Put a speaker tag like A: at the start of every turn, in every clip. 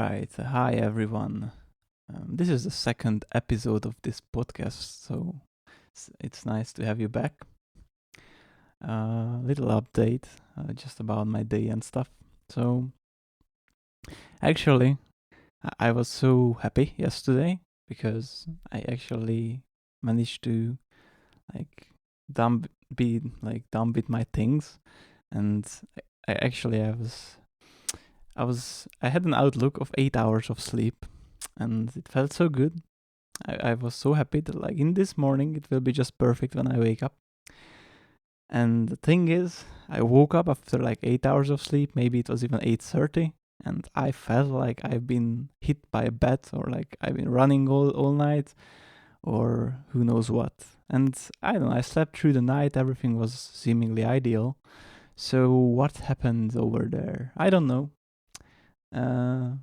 A: right. Hi, everyone. This is the second episode of this podcast, so it's nice to have you back. Little update just about my day and stuff. So, actually, I was so happy yesterday because I actually managed to like dump be done with my things, and I had an outlook of 8 hours of sleep, and it felt so good. I was so happy that like in this morning it will be just perfect when I wake up. And the thing is, I woke up after like 8 hours of sleep. Maybe it was even 8:30, and I felt like I've been hit by a bat, or like I've been running all night, or who knows what. And I don't know. I slept through the night. Everything was seemingly ideal. So what happened over there? I don't know. Uh,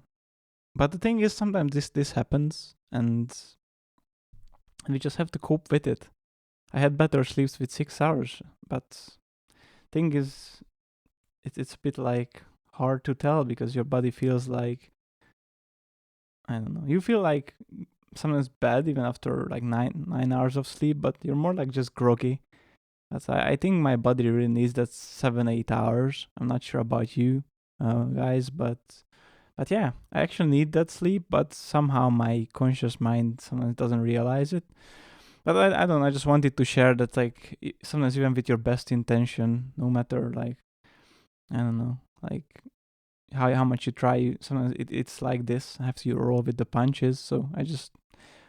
A: but the thing is, sometimes this happens, and we just have to cope with it. I had better sleeps with 6 hours, but thing is, it's a bit like hard to tell because your body feels like, I don't know. You feel like sometimes bad even after like nine hours of sleep, but you're more like just groggy. I think my body really needs that 7 8 hours. I'm not sure about you, guys, but yeah, I actually need that sleep, but somehow my conscious mind sometimes doesn't realize it. But I don't know, I just wanted to share that like sometimes even with your best intention, no matter like, I don't know, like how much you try, sometimes it's like this. I have to roll with the punches. So I just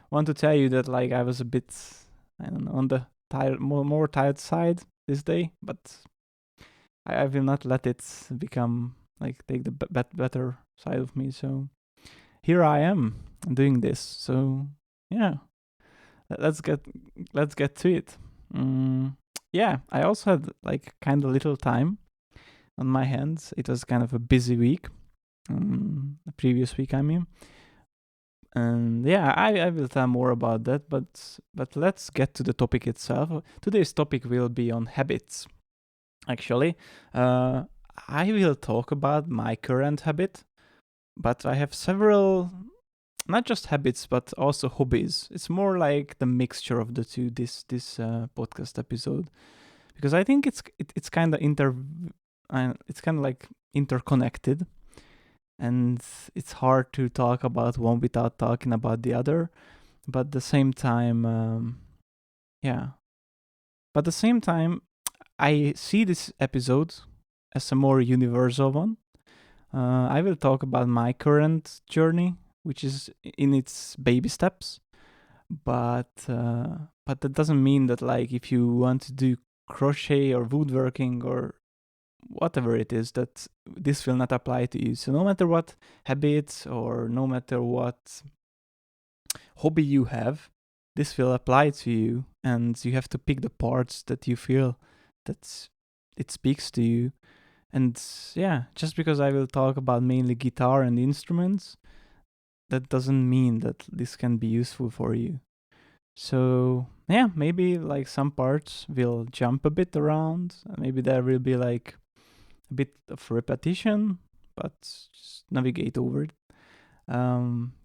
A: want to tell you that like I was a bit, I don't know, on the tired, more tired side this day, but I will not let it become like take the better side of me. So here I am doing this. So yeah, let's get to it. Mm, yeah, I also had like kind of little time on my hands. It was kind of a busy week. The previous week, I mean. And yeah, I will tell more about that, but let's get to the topic itself. Today's topic will be on habits. Actually, uh, I will talk about my current habit, but I have several, not just habits, but also hobbies. It's more like the mixture of the two. This podcast episode, because I think it's kind of it's kind of like interconnected, and it's hard to talk about one without talking about the other. But at the same time, yeah. But at the same time, I see this episode as a more universal one. I will talk about my current journey, which is in its baby steps. But that doesn't mean that like if you want to do crochet or woodworking or whatever it is, that this will not apply to you. So no matter what habits or no matter what hobby you have, this will apply to you, and you have to pick the parts that you feel that it speaks to you. And yeah, just because I will talk about mainly guitar and instruments, that doesn't mean that this can be useful for you. So yeah, maybe like some parts will jump a bit around. Maybe there will be like a bit of repetition, but just navigate over it.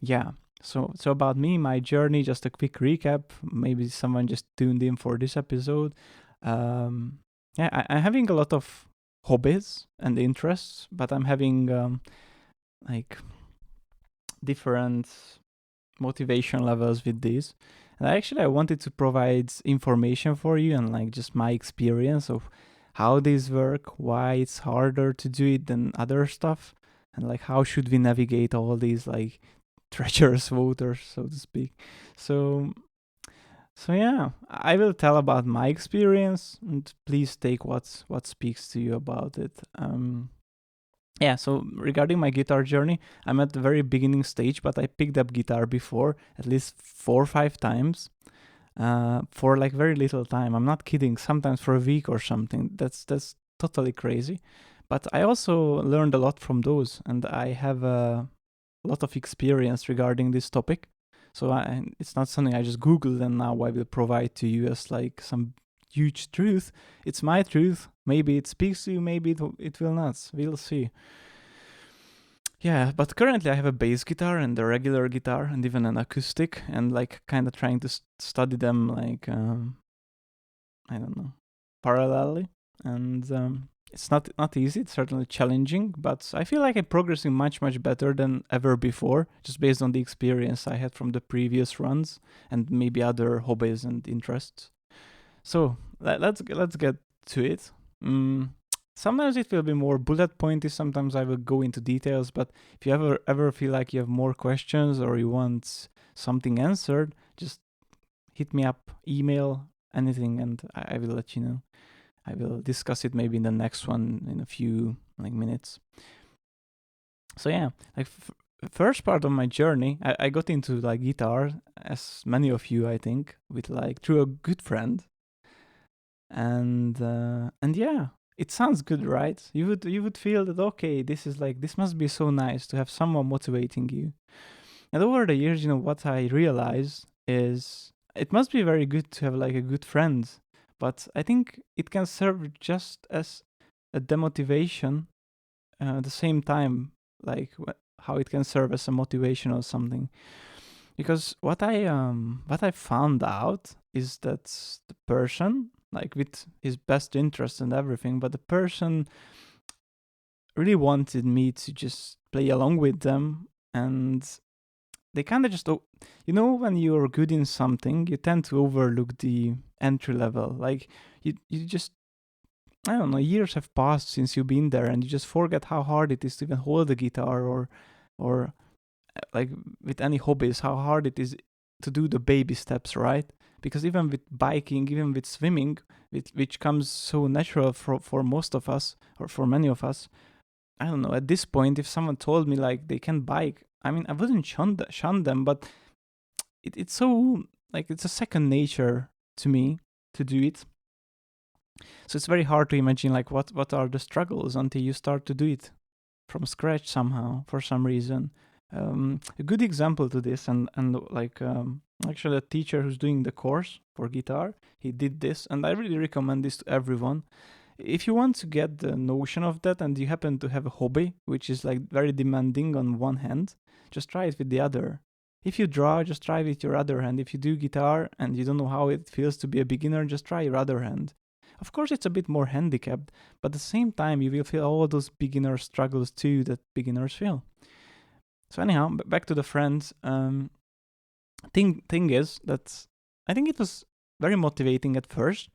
A: Yeah. So about me, my journey, just a quick recap. Maybe someone just tuned in for this episode. Yeah, I'm having a lot of hobbies and interests, but I'm having like different motivation levels with these. And I wanted to provide information for you and like just my experience of how these work, why it's harder to do it than other stuff, and like how should we navigate all these like treacherous waters, so to speak. So so yeah, I will tell about my experience, and please take what speaks to you about it. Yeah, so regarding my guitar journey, I'm at the very beginning stage, but I picked up guitar before at least 4 or 5 times for like very little time. I'm not kidding. Sometimes for a week or something. That's totally crazy. But I also learned a lot from those, and I have a lot of experience regarding this topic. So it's not something I just Googled and now I will provide to you as like some huge truth. It's my truth. Maybe it speaks to you, maybe it will not. We'll see. Yeah, but currently I have a bass guitar and a regular guitar and even an acoustic, and like kind of trying to study them like I don't know, parallelly. And it's not easy. It's certainly challenging, but I feel like I'm progressing much better than ever before, just based on the experience I had from the previous runs and maybe other hobbies and interests. So let's get to it. Mm, Sometimes it will be more bullet pointy. Sometimes I will go into details. But if you ever feel like you have more questions or you want something answered, just hit me up, email, anything, and I will let you know. I will discuss it maybe in the next one in a few like minutes. So yeah, like first part of my journey, I got into like guitar, as many of you I think, with like through a good friend, and yeah, it sounds good, right? You would feel that okay, this must be so nice to have someone motivating you. And over the years, what I realized is it must be very good to have like a good friend, but I think it can serve just as a demotivation at the same time, like how it can serve as a motivation or something. Because what I found out is that the person, like with his best interest and everything, but the person really wanted me to just play along with them, and they kind of just when you're good in something, you tend to overlook the entry level. Like you just, I don't know, years have passed since you've been there, and you just forget how hard it is to even hold the guitar, or like with any hobbies, how hard it is to do the baby steps, right? Because even with biking, even with swimming, which comes so natural for most of us, or for many of us, I don't know. At this point, if someone told me like they can bike, I mean, I wouldn't shun them, but it's so like it's a second nature to me to do it. So it's very hard to imagine like what are the struggles until you start to do it from scratch somehow for some reason. A good example to this, and like actually a teacher who's doing the course for guitar, he did this, and I really recommend this to everyone. If you want to get the notion of that and you happen to have a hobby which is like very demanding on one hand, just try it with the other. If you draw, just try with your other hand. If you do guitar and you don't know how it feels to be a beginner, just try your other hand. Of course, it's a bit more handicapped, but at the same time, you will feel all those beginner struggles too that beginners feel. So anyhow, back to the friends. Thing is that I think it was very motivating at first,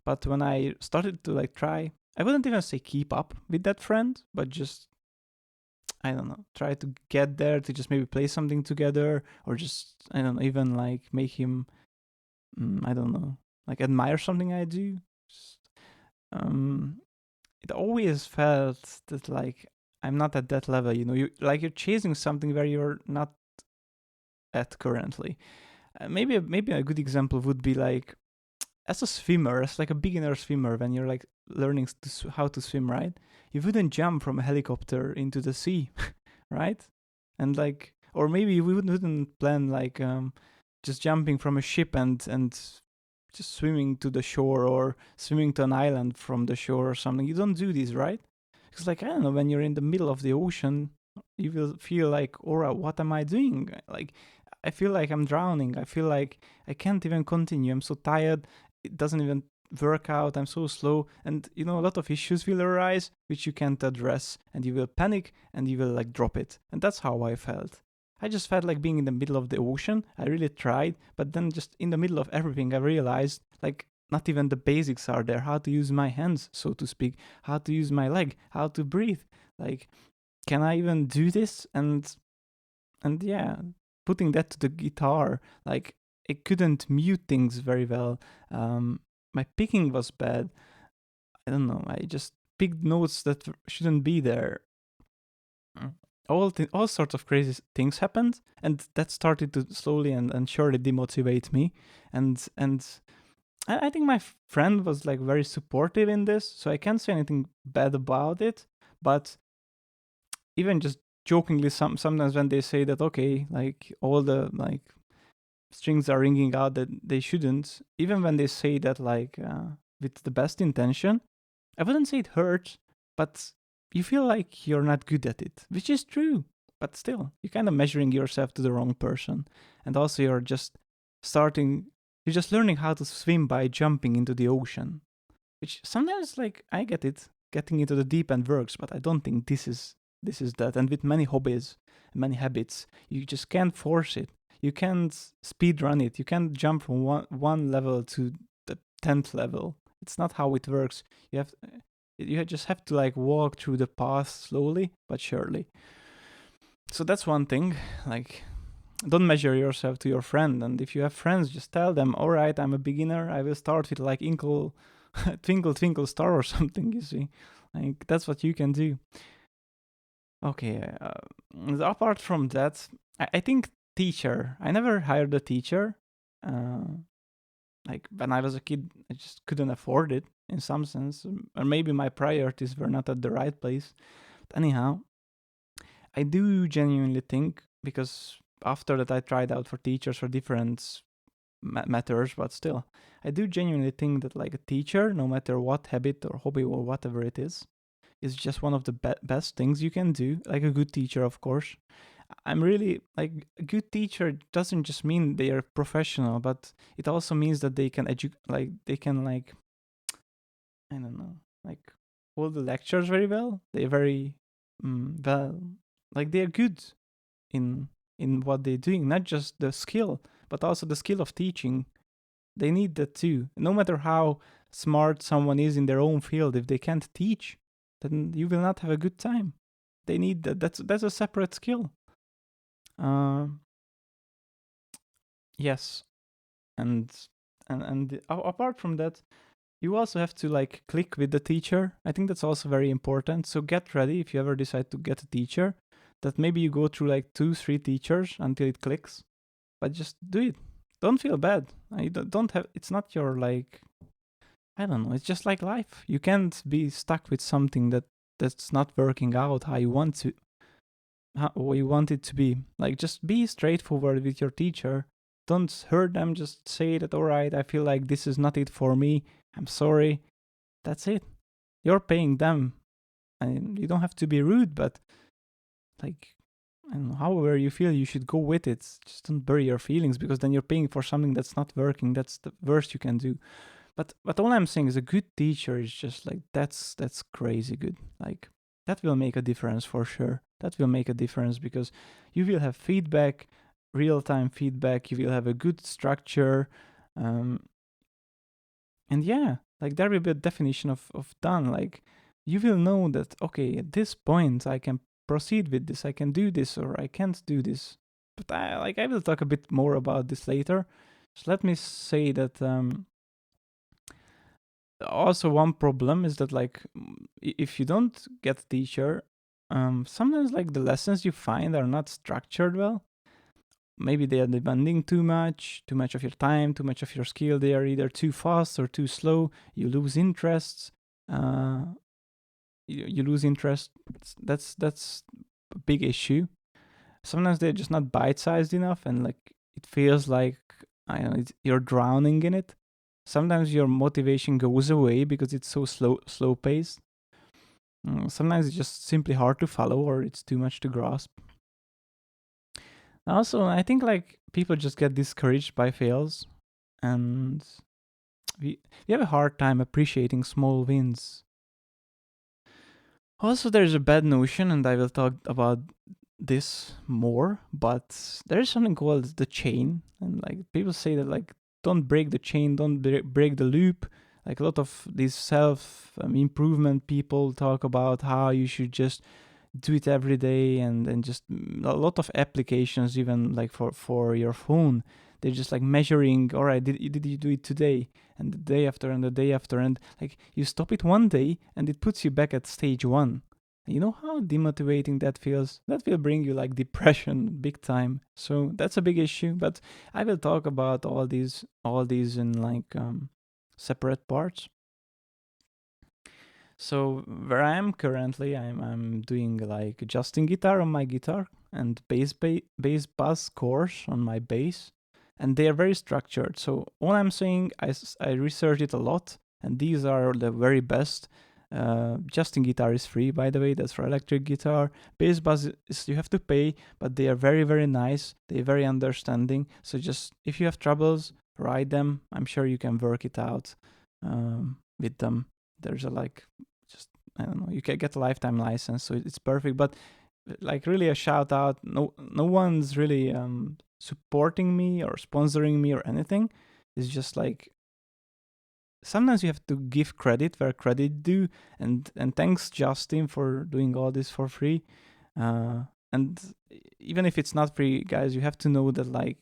A: but when I started to like try, I wouldn't even say keep up with that friend, but just, I don't know, try to get there to just maybe play something together, or just, I don't know, even like make him, I don't know, like admire something I do. Just, um, it always felt that like I'm not at that level. You're chasing something where you're not at currently. Maybe a good example would be like as a swimmer, as like a beginner swimmer, when you're like learning how to swim, right? You wouldn't jump from a helicopter into the sea, right? And like, or maybe we wouldn't plan like just jumping from a ship and just swimming to the shore, or swimming to an island from the shore or something. You don't do this, right? It's like, I don't know, when you're in the middle of the ocean, you will feel like, Aura, what am I doing? Like, I feel like I'm drowning. I feel like I can't even continue. I'm so tired. It doesn't even work out. I'm so slow. And, a lot of issues will arise which you can't address. And you will panic and you will like drop it. And that's how I felt. I just felt like being in the middle of the ocean. I really tried. But then, just in the middle of everything, I realized like not even the basics are there. How to use my hands, so to speak. How to use my leg. How to breathe. Like, can I even do this? And yeah, putting that to the guitar, like I couldn't mute things very well. My picking was bad. I don't know. I just picked notes that shouldn't be there. Mm. All sorts of crazy things happened, and that started to slowly and surely demotivate me. And I think my friend was like very supportive in this, so I can't say anything bad about it. But even just jokingly, sometimes when they say that okay, like all the like strings are ringing out that they shouldn't, even when they say that like with the best intention, I wouldn't say it hurts, but you feel like you're not good at it, which is true. but still, you're kind of measuring yourself to the wrong person. And also you're just learning how to swim by jumping into the ocean, which sometimes, like, I get it, getting into the deep end works, but I don't think this is that. And with many hobbies, many habits, you just can't force it. You can't speed run it. You can't jump from one level to the 10th level. It's not how it works. You just have to like walk through the path slowly but surely. So that's one thing. Like, don't measure yourself to your friend. And if you have friends, just tell them, all right, I'm a beginner. I will start with like Twinkle Twinkle Star or something, you see. Like, that's what you can do. Okay, apart from that, I think teacher. I never hired a teacher. Like, when I was a kid, I just couldn't afford it in some sense. Or maybe my priorities were not at the right place. But anyhow, I do genuinely think, because after that I tried out for teachers for different matters, but still, I do genuinely think that like a teacher, no matter what habit or hobby or whatever it is just one of the best things you can do. Like a good teacher, of course. I'm really like, a good teacher doesn't just mean they are professional, but it also means that they can they can like, I don't know, like, hold the lectures very well. They're very well, like, they're good in what they're doing, not just the skill, but also the skill of teaching. They need that too. No matter how smart someone is in their own field, if they can't teach, then you will not have a good time. They need that. That's a separate skill. Yes, and apart from that, you also have to like click with the teacher. I think that's also very important. So get ready if you ever decide to get a teacher, that maybe you go through like 2-3 teachers until it clicks, but just do it. Don't feel bad. You don't have. It's not your like. I don't know. It's just like life. You can't be stuck with something that's not working out how you want to, how you want it to be. Like, just be straightforward with your teacher. Don't hurt them. Just say that, all right, I feel like this is not it for me. I'm sorry. That's it. You're paying them. And you don't have to be rude, but like, I don't know, however you feel, you should go with it. Just don't bury your feelings, because then you're paying for something that's not working. That's the worst you can do. But all I'm saying is, a good teacher is just like, that's crazy good. Like, that will make a difference for sure. That will make a difference, because you will have feedback, real-time feedback. You will have a good structure, and yeah, like, there will be a definition of done. Like, you will know that, okay, at this point I can proceed with this, I can do this, or I can't do this. But I will talk a bit more about this later. So let me say that also one problem is that, like, if you don't get a teacher, sometimes like the lessons you find are not structured well. Maybe they are demanding too much of your time, too much of your skill. They are either too fast or too slow. You lose interest. You lose interest. That's a big issue. Sometimes they're just not bite-sized enough, and like, it feels like, I don't know, you're drowning in it. Sometimes your motivation goes away because it's so slow paced. Sometimes it's just simply hard to follow, or it's too much to grasp. Also, I think like people just get discouraged by fails, and we have a hard time appreciating small wins. Also, there's a bad notion, and I will talk about this more, but there's something called the chain, and like, people say that, like, don't break the chain, don't break the loop. Like, a lot of these self improvement people talk about how you should just do it every day, and just a lot of applications, even like for your phone, they're just like measuring, all right, did you do it today, and the day after, and the day after, and like, you stop it one day and it puts you back at stage one. You know how demotivating that feels? That will bring you like depression big time. So that's a big issue. But I will talk about all these in like separate parts. So where I am currently, I'm doing like adjusting guitar on my guitar, and bass bass course on my bass, and they are very structured. So all I'm saying, I researched it a lot, and these are the very best Justin guitar is free, by the way. That's for electric guitar. Bass bus is you have to pay, but they are very, very nice. They're very understanding. So just if you have troubles, write them. I'm sure you can work it out with them. There's a just I don't know. You can get a lifetime license, so it's perfect. But like really a shout out. No one's really supporting me or sponsoring me or anything. It's just like sometimes you have to give credit where credit due, and thanks Justin for doing all this for free. And even if it's not free, guys, you have to know that like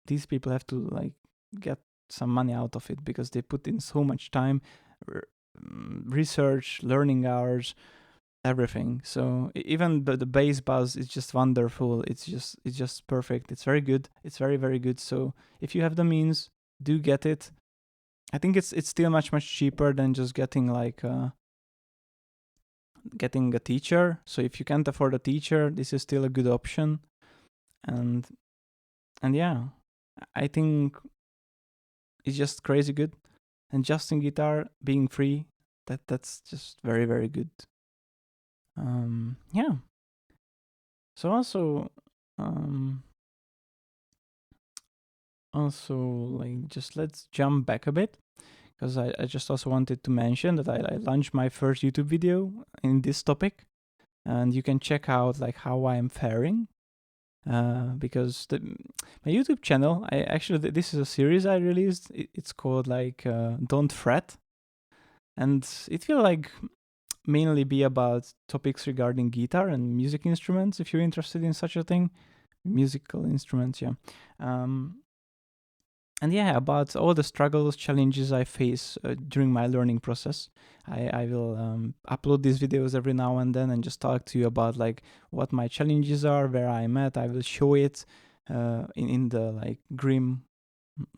A: these people have to like get some money out of it because they put in so much time, research, learning hours, everything. So even the bass buzz is just wonderful. It's just perfect. It's very good. It's very, very good. So if you have the means, do get it. I think it's still much cheaper than just getting getting a teacher. So if you can't afford a teacher, this is still a good option. And yeah, I think it's just crazy good. And Justin guitar being free, that's just very, very good. Yeah. So also like just let's jump back a bit, because I just also wanted to mention that I launched my first YouTube video in this topic, and you can check out like how I am faring. Because my YouTube channel, I actually this is a series I released. It's called like Don't Fret, and it will like mainly be about topics regarding guitar and music instruments. If you're interested in such a thing, musical instruments, yeah. And yeah, about all the struggles, challenges I face during my learning process. I will upload these videos every now and then and just talk to you about like what my challenges are, where I'm at. I will show it in the like grim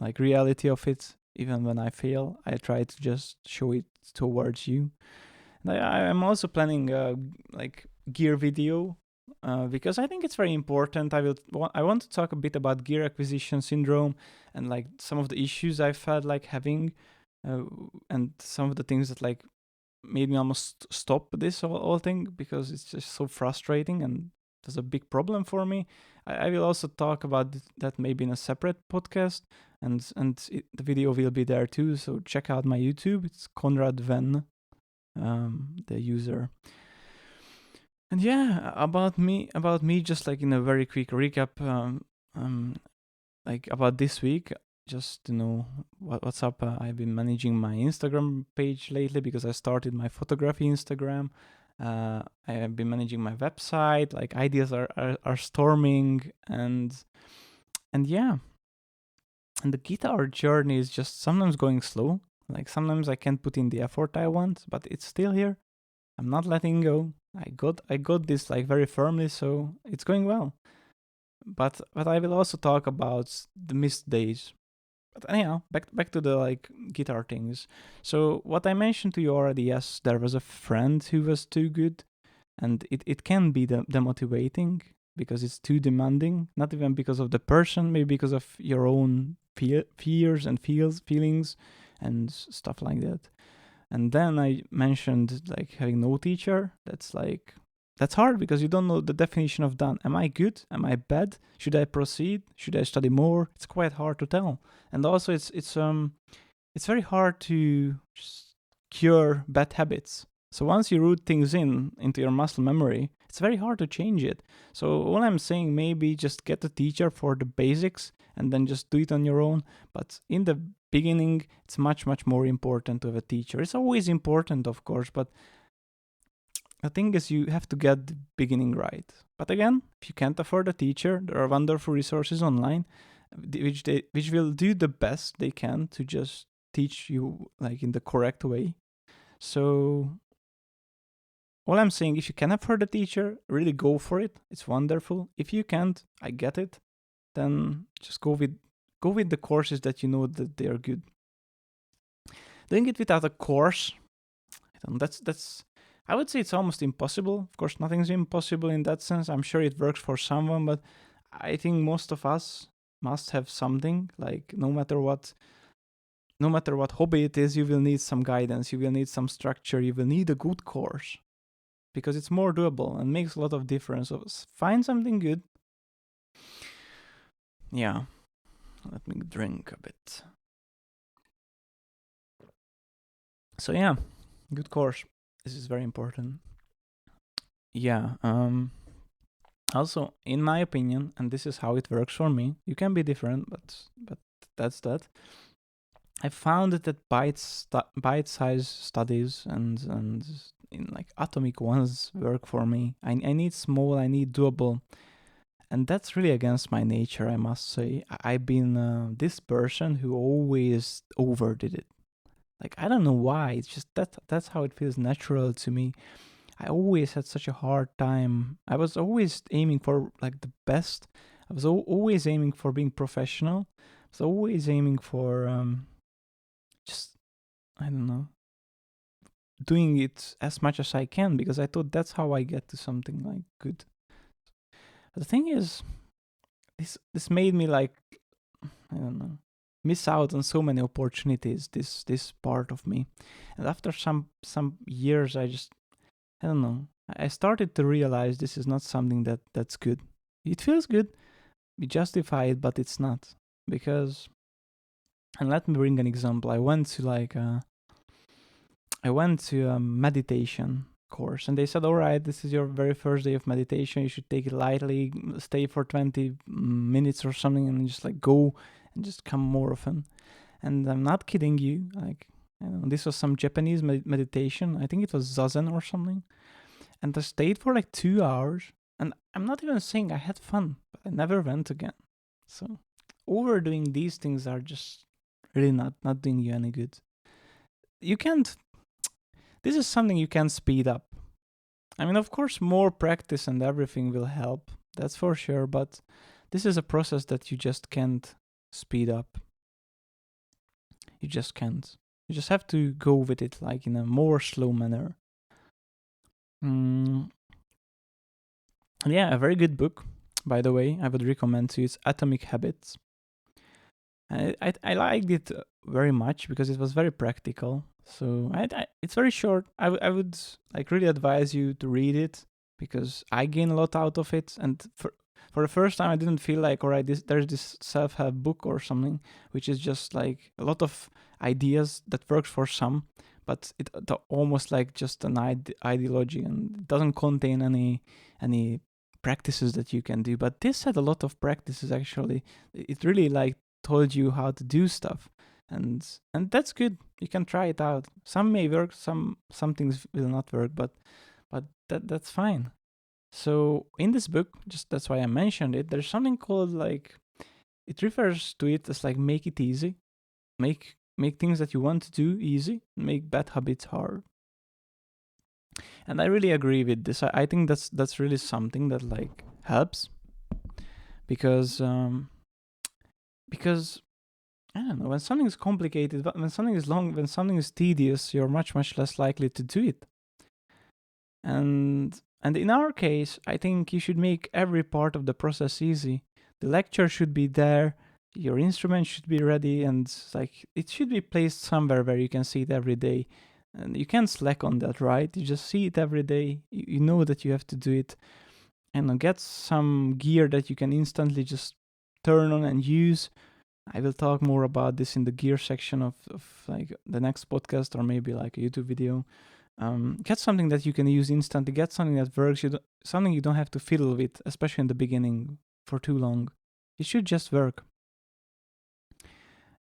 A: like reality of it. Even when I fail, I try to just show it towards you. And I'm also planning like gear video because I think it's very important. I want to talk a bit about gear acquisition syndrome and like some of the issues I felt like having, and some of the things that like made me almost stop this whole thing because it's just so frustrating and there's a big problem for me. I will also talk about that maybe in a separate podcast, and the video will be there too. So check out my YouTube. It's Konrad Venn, the user. And yeah, about me, just like in a very quick recap, like about this week, just to know what's up. I've been managing my Instagram page lately because I started my photography Instagram. I have been managing my website. Like ideas are storming, and yeah, and the guitar journey is just sometimes going slow. Like sometimes I can't put in the effort I want, but it's still here. I'm not letting go. I got this like very firmly, so it's going well. But I will also talk about the missed days. But anyhow, back to the like guitar things. So what I mentioned to you already, yes, there was a friend who was too good, and it can be demotivating because it's too demanding. Not even because of the person, maybe because of your own fears and feelings and stuff like that. And then I mentioned like having no teacher. That's hard because you don't know the definition of done. Am I good? Am I bad? Should I proceed? Should I study more? It's quite hard to tell. And also it's very hard to cure bad habits. So once you root things into your muscle memory, it's very hard to change it. So all I'm saying, maybe just get a teacher for the basics and then just do it on your own. But in the beginning, it's much more important to have a teacher. It's always important, of course, but the thing is you have to get the beginning right. But again, if you can't afford a teacher, there are wonderful resources online which will do the best they can to just teach you like in the correct way. So all I'm saying, if you can afford a teacher, really go for it. It's wonderful. If you can't, I get it. Then just go with the courses that you know that they are good. Doing it without a course, that's I would say it's almost impossible. Of course, nothing's impossible in that sense. I'm sure it works for someone, but I think most of us must have something, like no matter what no matter what hobby it is, you will need some guidance, you will need some structure, you will need a good course because it's more doable and makes a lot of difference. So find something good. Yeah, let me drink a bit. So yeah, good course. This is very important. Yeah. Also, in my opinion, and this is how it works for me. You can be different, but that's that. I found that bite-sized studies and in like atomic ones work for me. I need small, I need doable, and that's really against my nature, I must say. I've been this person who always overdid it. Like I don't know why. It's just that's how it feels natural to me. I always had such a hard time. I was always aiming for like the best. I was always aiming for being professional. I was always aiming for just I don't know, doing it as much as I can because I thought that's how I get to something like good. But the thing is, this made me like I don't know, miss out on so many opportunities. This part of me, and after some years, I don't know. I started to realize this is not something that's good. It feels good, we justify it, but it's not because. And let me bring an example. I went to a meditation course and they said, all right, this is your very first day of meditation. You should take it lightly, stay for 20 minutes or something and just like go and just come more often. And I'm not kidding you. Like, I don't know, this was some Japanese meditation. I think it was Zazen or something. And I stayed for like 2 hours. And I'm not even saying I had fun, but I never went again. So overdoing these things are just really not doing you any good. You can't this is something you can speed up. I mean, of course, more practice and everything will help. That's for sure. But this is a process that you just can't speed up. You just can't. You just have to go with it like in a more slow manner. Yeah, a very good book, by the way. I would recommend to you. It's Atomic Habits. I liked it very much because it was very practical. So it's very short. I would like really advise you to read it because I gain a lot out of it. And for the first time, I didn't feel like, all right, there's this self-help book or something, which is just like a lot of ideas that works for some, but it almost like just an ideology and it doesn't contain any practices that you can do. But this had a lot of practices actually. It really like told you how to do stuff, and that's good. You can try it out. Some may work, some things will not work, but that's fine. So in this book, just that's why I mentioned it, there's something called like, it refers to it as like make it easy, make things that you want to do easy, make bad habits hard. And I really agree with this. I think that's really something that like helps because I don't know, when something is complicated, when something is long, when something is tedious, you're much less likely to do it. And in our case, I think you should make every part of the process easy. The lecture should be there, your instrument should be ready, and like it should be placed somewhere where you can see it every day. And you can't slack on that, right? You just see it every day. You know that you have to do it. And get some gear that you can instantly just turn on and use. I will talk more about this in the gear section of like the next podcast or maybe like a YouTube video. Get something that you can use instantly. Get something that works. Something you don't have to fiddle with, especially in the beginning, for too long. It should just work.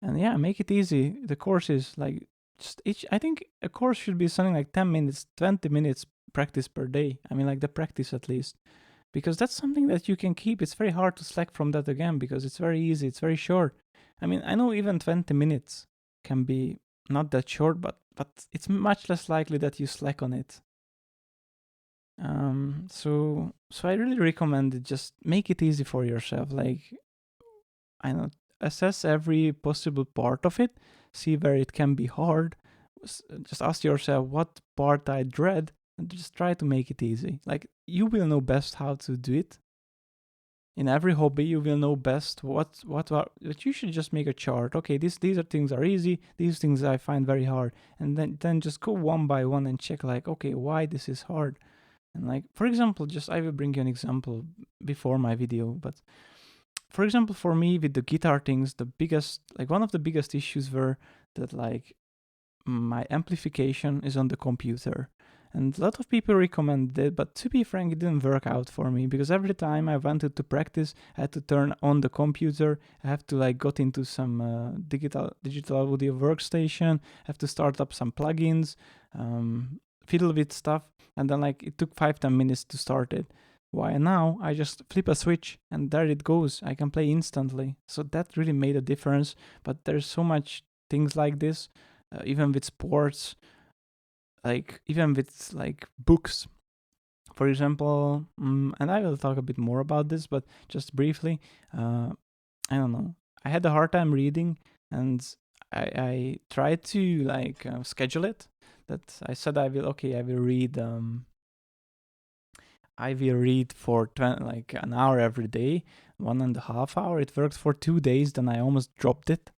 A: And yeah, make it easy. The course is like I think a course should be something like 10 minutes, 20 minutes practice per day. I mean, like the practice at least. Because that's something that you can keep. It's very hard to slack from that again because it's very easy. It's very short. I mean, I know even 20 minutes can be not that short, but it's much less likely that you slack on it. So I really recommend it. Just make it easy for yourself. Like, I know, assess every possible part of it, see where it can be hard. Just ask yourself what part I dread, and just try to make it easy. Like, you will know best how to do it. In every hobby, you will know best what you should just make a chart. Okay, these are things are easy. These things I find very hard, and then just go one by one and check like, okay, why this is hard. And like, for example, just I will bring you an example before my video, but for example, for me with the guitar things, the biggest, like one of the biggest issues were that like my amplification is on the computer. And a lot of people recommended it, but to be frank, it didn't work out for me because every time I wanted to practice, I had to turn on the computer. I have to like got into some digital audio workstation. I have to start up some plugins, fiddle with stuff, and then like it took 5-10 minutes to start it. Why now I just flip a switch and there it goes. I can play instantly. So that really made a difference. But there's so much things like this, even with sports, like even with like books. For example, and I will talk a bit more about this, but just briefly, I don't know. I had a hard time reading, and I tried to like schedule it. That I said I will read. I will read for like an hour every day, 1.5 hours. It worked for 2 days. Then I almost dropped it,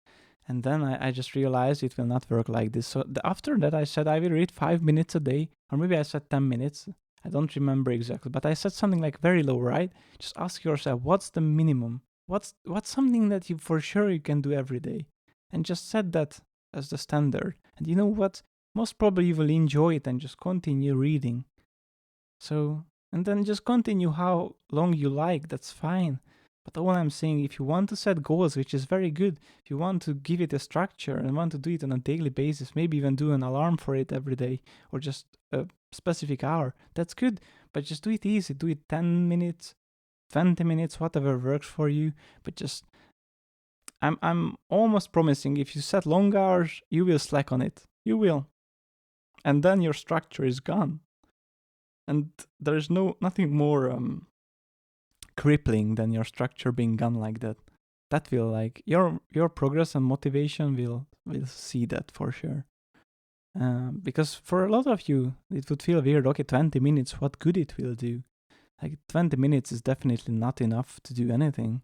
A: and then I just realized it will not work like this. So after that, I said I will read 5 minutes a day, or maybe I said 10 minutes. I don't remember exactly, but I said something like very low, right? Just ask yourself, what's the minimum? What's something that you for sure you can do every day, and just set that as the standard. And you know what? Most probably you will enjoy it and just continue reading. So, and then just continue how long you like. That's fine. But all I'm saying, if you want to set goals, which is very good, if you want to give it a structure and want to do it on a daily basis, maybe even do an alarm for it every day or just a specific hour, that's good. But just do it easy. Do it 10 minutes, 20 minutes, whatever works for you. But just, I'm almost promising if you set long hours, you will slack on it. You will. And then your structure is gone. And there's nothing more crippling than your structure being gone like that. That will like your progress and motivation will see that for sure. Because for a lot of you, it would feel weird. Okay, 20 minutes, what good it will do? Like 20 minutes is definitely not enough to do anything.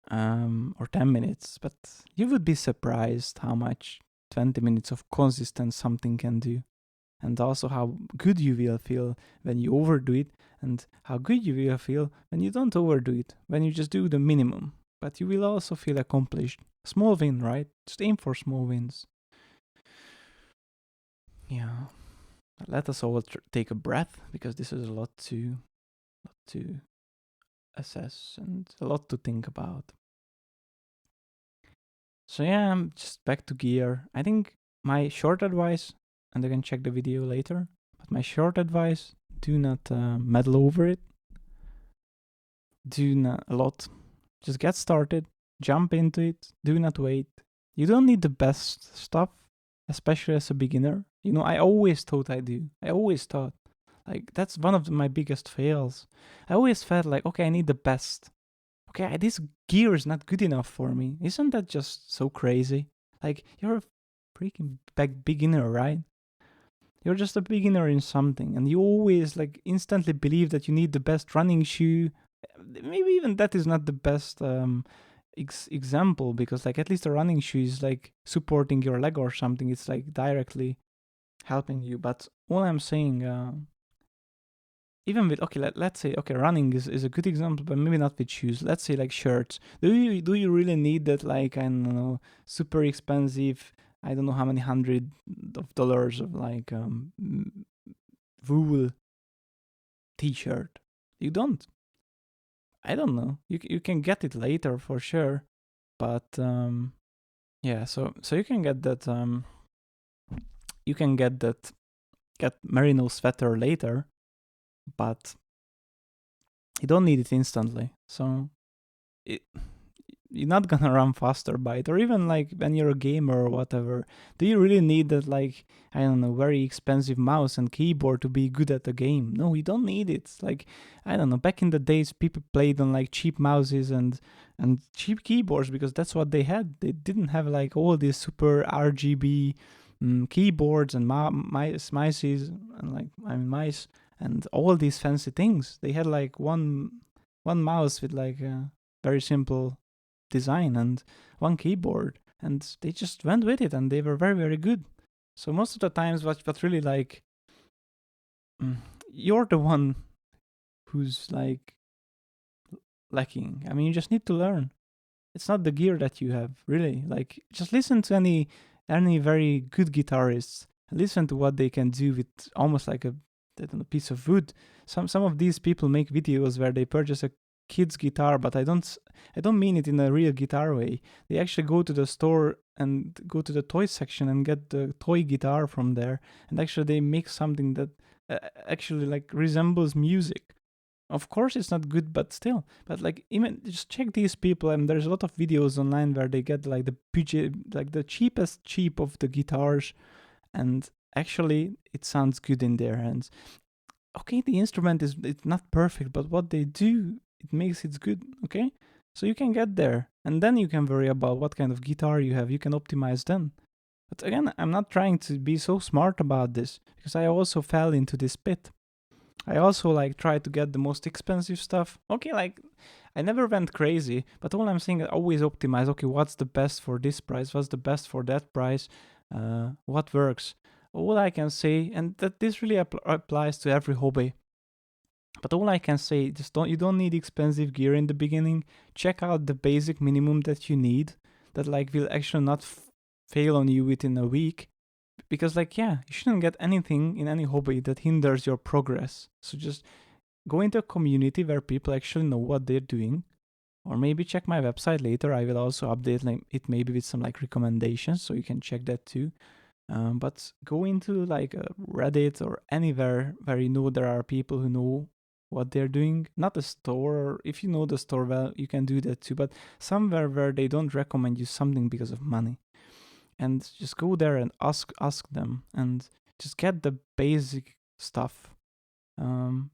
A: Or 10 minutes, but you would be surprised how much 20 minutes of consistent something can do. And also how good you will feel when you overdo it, and how good you will feel when you don't overdo it, when you just do the minimum. But you will also feel accomplished. Small win, right? Just aim for small wins. Yeah. Let us all take a breath, because this is a lot to assess and a lot to think about. So yeah, I'm just back to gear. I think my short advice, and I can check the video later, but my short advice, do not meddle over it. Do not a lot. Just get started, jump into it, do not wait. You don't need the best stuff, especially as a beginner. You know, I always thought I do. I always thought. Like, that's one of my biggest fails. I always felt like, okay, I need the best. Okay, this gear is not good enough for me. Isn't that just so crazy? Like, you're a freaking beginner, right? You're just a beginner in something, and you always like instantly believe that you need the best running shoe. Maybe even that is not the best example, because like at least a running shoe is like supporting your leg or something. It's like directly helping you. But all I'm saying, even with, okay, let's say, okay, running is a good example, but maybe not with shoes. Let's say like shirts. Do you really need that, like, I don't know, super expensive, I don't know how many $100s of like wool t-shirt? You don't. I don't know. You can get it later for sure, but yeah. So you can get that get merino sweater later, but you don't need it instantly. So you're not gonna run faster by it. Or even like when you're a gamer or whatever, do you really need that, like, I don't know, very expensive mouse and keyboard to be good at the game? No, you don't need it. Like, I don't know, back in the days people played on like cheap mouses and cheap keyboards because that's what they had. They didn't have like all these super RGB keyboards and mice and like mice and all these fancy things. They had like one one mouse with like a very simple design and one keyboard, and they just went with it, and they were very, very good. So most of the times, what really like, you're the one who's like lacking. I mean, you just need to learn. It's not the gear that you have, really. Like, just listen to any very good guitarists. Listen to what they can do with almost like a, I don't know, piece of wood. Some of these people make videos where they purchase a kid's guitar, but I don't mean it in a real guitar way. They actually go to the store and go to the toy section and get the toy guitar from there, and actually they make something that actually like resembles music. Of course, it's not good, but still. But like, even just check these people, and there's a lot of videos online where they get like the budget, like the cheapest cheap of the guitars, and actually it sounds good in their hands. Okay, the instrument is it's not perfect, but what they do, it makes it good. Okay, so you can get there, and then you can worry about what kind of guitar you have. You can optimize then. But again, I'm not trying to be so smart about this because I also fell into this pit. I also like try to get the most expensive stuff. Okay, like I never went crazy, but all I'm saying is always optimize. Okay, what's the best for this price? What's the best for that price? What works? All I can say, and that this really applies to every hobby. But all I can say, just don't, you don't need expensive gear in the beginning. Check out the basic minimum that you need, that like will actually not fail on you within a week. Because like, yeah, you shouldn't get anything in any hobby that hinders your progress. So just go into a community where people actually know what they're doing, or maybe check my website later. I will also update like it maybe with some like recommendations, so you can check that too. But go into like a Reddit or anywhere where you know there are people who know what they're doing. Not a store, or if you know the store well, you can do that too. But somewhere where they don't recommend you something because of money, and just go there and ask them, and just get the basic stuff.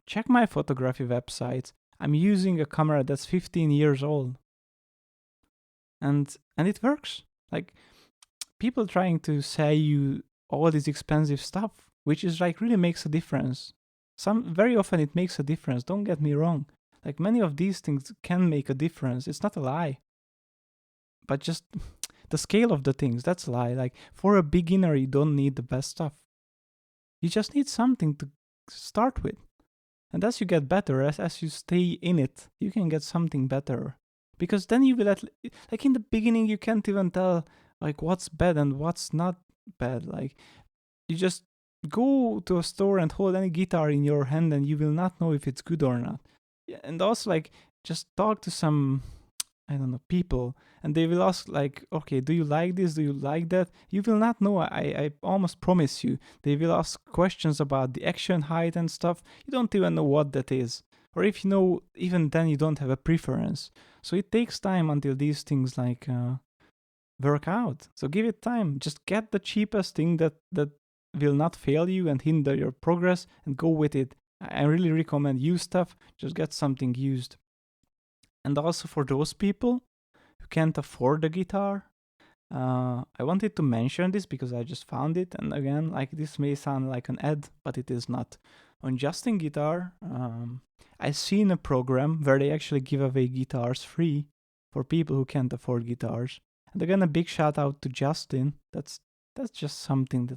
A: Check my photography website. I'm using a camera that's 15 years old, and it works. Like, people trying to sell you all this expensive stuff, which is like really makes a difference. Very often it makes a difference. Don't get me wrong. Like, many of these things can make a difference. It's not a lie. But just the scale of the things, that's a lie. Like, for a beginner, you don't need the best stuff. You just need something to start with. And as you get better, as you stay in it, you can get something better. Because then you will like in the beginning, you can't even tell like what's bad and what's not bad. Like, you just go to a store and hold any guitar in your hand, and you will not know if it's good or not. Yeah, and also like, just talk to some, I don't know, people, and they will ask like, okay, do you like this? Do you like that? You will not know. I almost promise you. They will ask questions about the action height and stuff. You don't even know what that is. Or if you know, even then you don't have a preference. So it takes time until these things like work out. So give it time. Just get the cheapest thing that will not fail you and hinder your progress, and go with it. I really recommend used stuff. Just get something used. And also for those people who can't afford a guitar, I wanted to mention this because I just found it. And again, like, this may sound like an ad, but it is not. On Justin Guitar, I've seen a program where they actually give away guitars free for people who can't afford guitars. And again, a big shout out to Justin. That's just something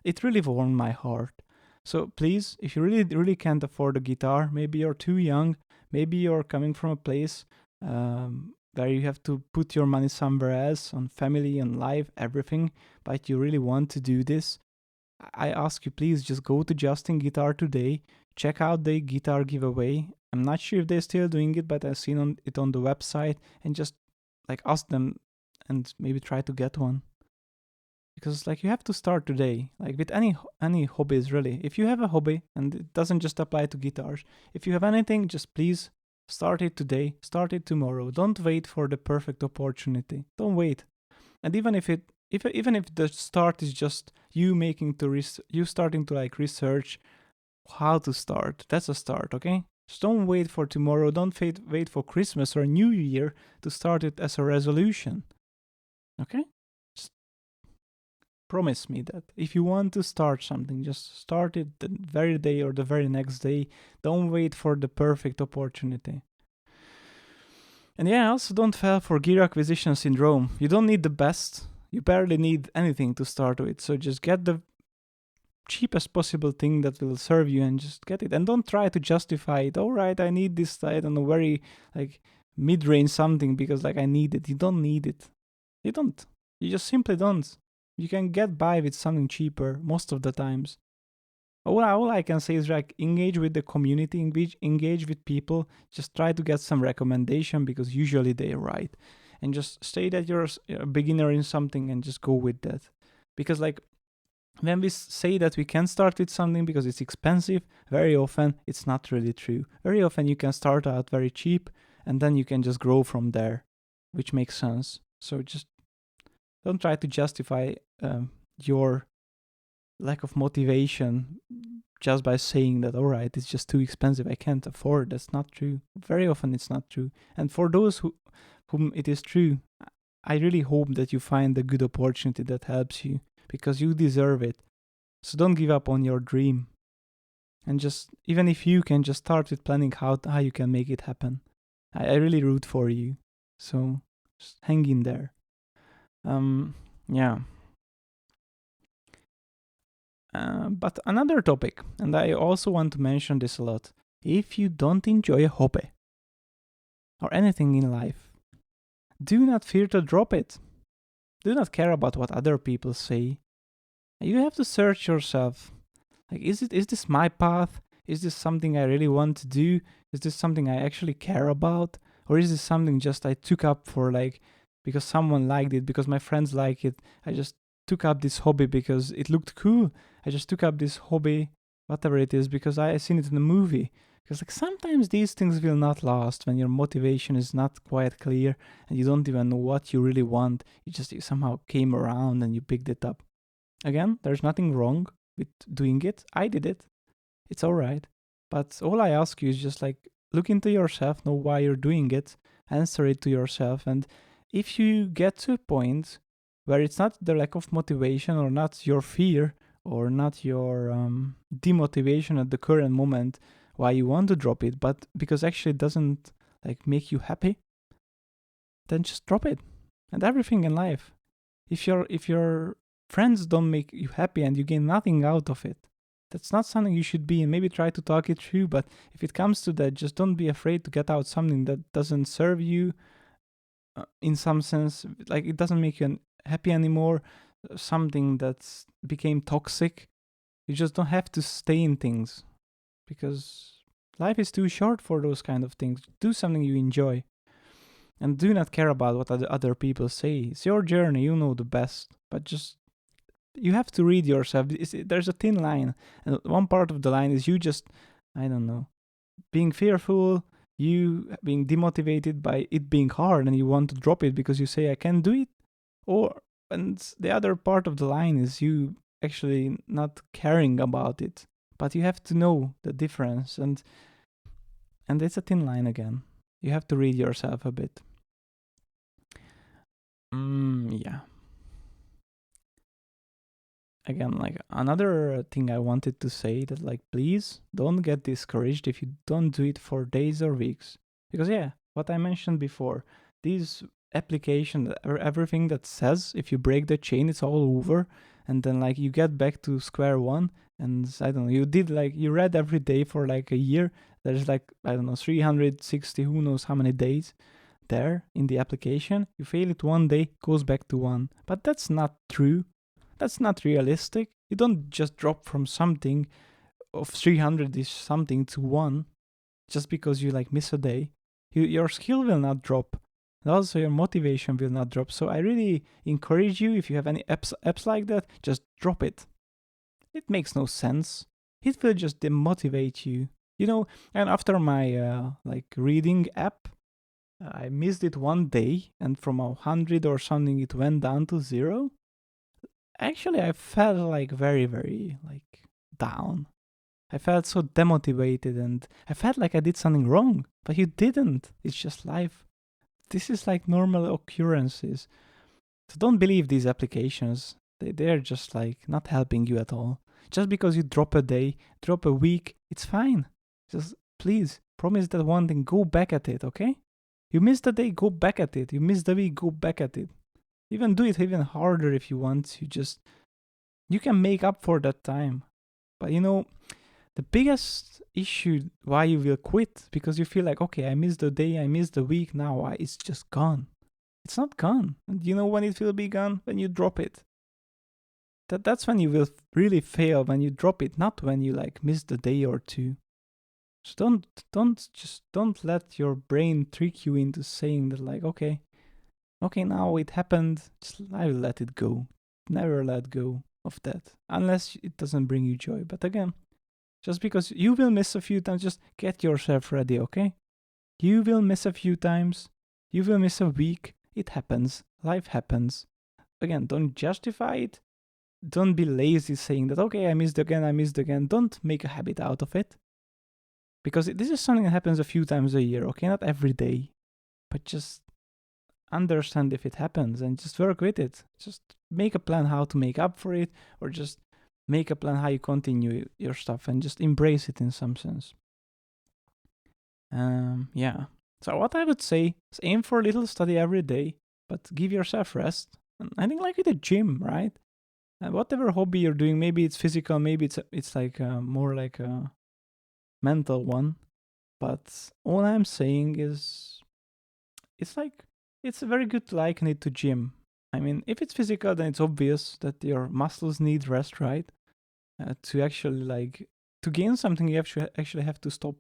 A: it really warmed my heart. So please, if you really can't afford a guitar, maybe you're too young, maybe you're coming from a place where you have to put your money somewhere else, on family and life, everything, but you really want to do this, I ask you, please just go to Justin Guitar today, check out the guitar giveaway. I'm not sure if they're still doing it, but I've seen it on the website, and just like ask them and maybe try to get one. Because like, you have to start today, like with any hobbies really. If you have a hobby, and it doesn't just apply to guitars, if you have anything, just please start it today, start it tomorrow. Don't wait for the perfect opportunity. Don't wait. And even if the start is just you you starting to like research how to start, that's a start, okay? Just don't wait for tomorrow. Don't wait for Christmas or New Year to start it as a resolution. Okay? Just promise me that if you want to start something, just start it the very day or the very next day. Don't wait for the perfect opportunity. And yeah, also don't fall for gear acquisition syndrome. You don't need the best. You barely need anything to start with. So just get the cheapest possible thing that will serve you and just get it. And don't try to justify it. All right, I need this, I don't know, very like mid-range something because like I need it. You don't need it. You don't. You just simply don't. You can get by with something cheaper most of the times. All I can say is like engage with the community, engage with people. Just try to get some recommendation because usually they're right, and just say that you're a beginner in something and just go with that. Because like when we say that we can start with something because it's expensive, very often it's not really true. Very often you can start out very cheap and then you can just grow from there, which makes sense. So just don't try to justify your lack of motivation just by saying that, all right, it's just too expensive, I can't afford. That's not true. Very often it's not true. And for those whom it is true, I really hope that you find a good opportunity that helps you because you deserve it. So don't give up on your dream. And just, even if you can just start with planning how you can make it happen. I really root for you. So just hang in there. Yeah. But another topic, and I also want to mention this a lot. If you don't enjoy a hobby or anything in life, do not fear to drop it. Do not care about what other people say. You have to search yourself. Like, is this my path? Is this something I really want to do? Is this something I actually care about? Or is this something just I took up for like because someone liked it, because my friends like it? I just took up this hobby because it looked cool. I just took up this hobby, whatever it is, because I seen it in a movie. Because like sometimes these things will not last when your motivation is not quite clear and you don't even know what you really want. You somehow came around and you picked it up. Again, there's nothing wrong with doing it. I did it. It's all right. But all I ask you is just like look into yourself, know why you're doing it, answer it to yourself. And if you get to a point where it's not the lack of motivation or not your fear or not your demotivation at the current moment why you want to drop it, but because actually it doesn't like make you happy, then just drop it. And everything in life. If your friends don't make you happy and you gain nothing out of it, that's not something you should be in. Maybe try to talk it through, but if it comes to that, just don't be afraid to get out something that doesn't serve you in some sense, like it doesn't make you happy anymore, something that's became toxic. You just don't have to stay in things because life is too short for those kind of things. Do something you enjoy and do not care about what other people say. It's your journey, you know the best, but just you have to read yourself. There's a thin line, and one part of the line is you just, I don't know, being fearful, you being demotivated by it being hard and you want to drop it because you say I can't do it, and the other part of the line is you actually not caring about it, but you have to know the difference, and it's a thin line again. You have to read yourself a bit. Yeah. Again, like another thing I wanted to say that like please don't get discouraged if you don't do it for days or weeks, because yeah, what I mentioned before, these application, everything that says if you break the chain it's all over, and then like you get back to square one, and I don't know, you read every day for like a year, there's like I don't know 360 who knows how many days there in the application, you fail it one day, goes back to one, but that's not true. That's not realistic. You don't just drop from something of 300 is something to one just because you like miss a day. Your skill will not drop, and also your motivation will not drop. So I really encourage you, if you have any apps like that, just drop it. It makes no sense. It will just demotivate you. You know, and after my like reading app, I missed it one day, and from 100 or something, it went down to 0. Actually, I felt like very, very like down. I felt so demotivated and I felt like I did something wrong, but you didn't. It's just life. This is like normal occurrences. So don't believe these applications. They're just like not helping you at all. Just because you drop a day, drop a week, it's fine. Just please promise that one thing, go back at it, okay? You miss the day, go back at it. You miss the week, go back at it. Even do it even harder if you want. You can make up for that time. But the biggest issue why you will quit, because you feel like, okay, I missed the day, I missed the week, now it's just gone. It's not gone. And you know when it will be gone? When you drop it. That's when you will really fail, when you drop it, not when you like miss the day or two. So don't let your brain trick you into saying that like, okay, now it happened, I will let it go. Never let go of that, unless it doesn't bring you joy. But again, just because you will miss a few times, just get yourself ready, okay? You will miss a few times, you will miss a week, it happens, life happens. Again, don't justify it. Don't be lazy saying that, okay, I missed again. Don't make a habit out of it. Because this is something that happens a few times a year, okay? Not every day. But just understand if it happens and just work with it. Just make a plan how to make up for it, or just make a plan how you continue your stuff and just embrace it in some sense. Yeah. So what I would say is aim for a little study every day, but give yourself rest. And I think like with the gym, right? Whatever hobby you're doing, maybe it's physical, maybe it's like more like a mental one. But all I'm saying is, it's very good to liken it to gym. I mean, if it's physical, then it's obvious that your muscles need rest, right? To actually to gain something, you actually have to stop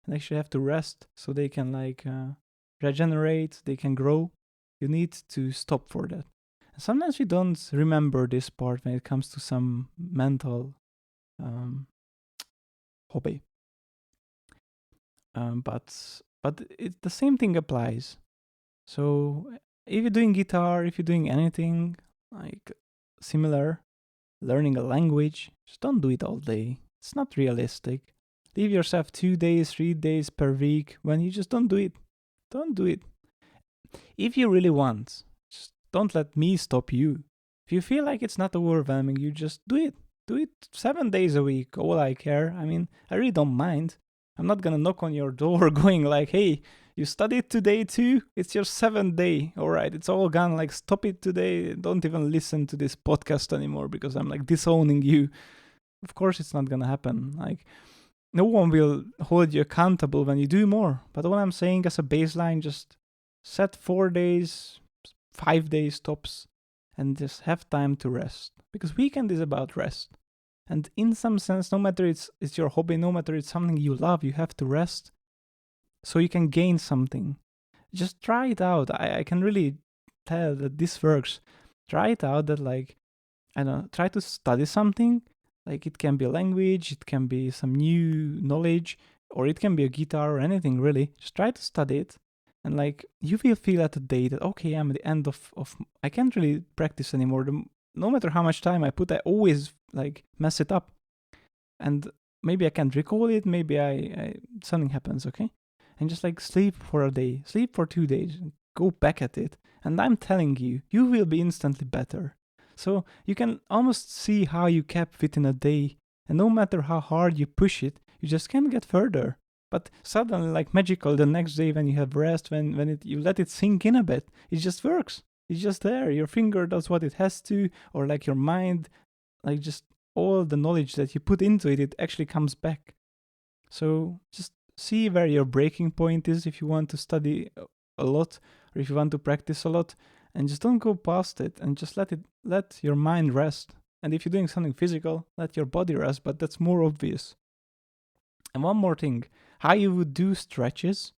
A: and actually have to rest so they can regenerate, they can grow. You need to stop for that. Sometimes we don't remember this part when it comes to some mental hobby. But the same thing applies. So if you're doing guitar, if you're doing anything like similar, learning a language, just don't do it all day. It's not realistic. Leave yourself 2 days, 3 days per week when you just don't do it. Don't do it. If you really want, just don't let me stop you. If you feel like it's not overwhelming, you just do it. Do it 7 days a week, all I care. I mean, I really don't mind. I'm not gonna knock on your door going like, hey, you studied today too? It's your 7th day. All right, it's all gone. Like, stop it today. Don't even listen to this podcast anymore because I'm like disowning you. Of course, it's not gonna happen. Like, no one will hold you accountable when you do more. But what I'm saying as a baseline, just set 4 days, 5 days tops, and just have time to rest. Because weekend is about rest. And in some sense, no matter it's your hobby, no matter it's something you love, you have to rest so you can gain something. Just try it out. I can really tell that this works. Try it out that try to study something. Like, it can be a language, it can be some new knowledge, or it can be a guitar or anything really. Just try to study it. And you will feel at the day that, okay, I'm at the end of I can't really practice anymore. No matter how much time I put, I always mess it up. And maybe I can't recall it, maybe I something happens, okay? And just sleep for a day, sleep for 2 days, go back at it. And I'm telling you, you will be instantly better. So you can almost see how you kept within a day. And no matter how hard you push it, you just can't get further. But suddenly, magical, the next day when you have rest, when you let it sink in a bit, it just works. It's just there. Your finger does what it has to, or your mind, just all the knowledge that you put into it, it actually comes back. So just see where your breaking point is if you want to study a lot, or if you want to practice a lot, and just don't go past it, and just let your mind rest. And if you're doing something physical, let your body rest, but that's more obvious. And one more thing, how you would do stretches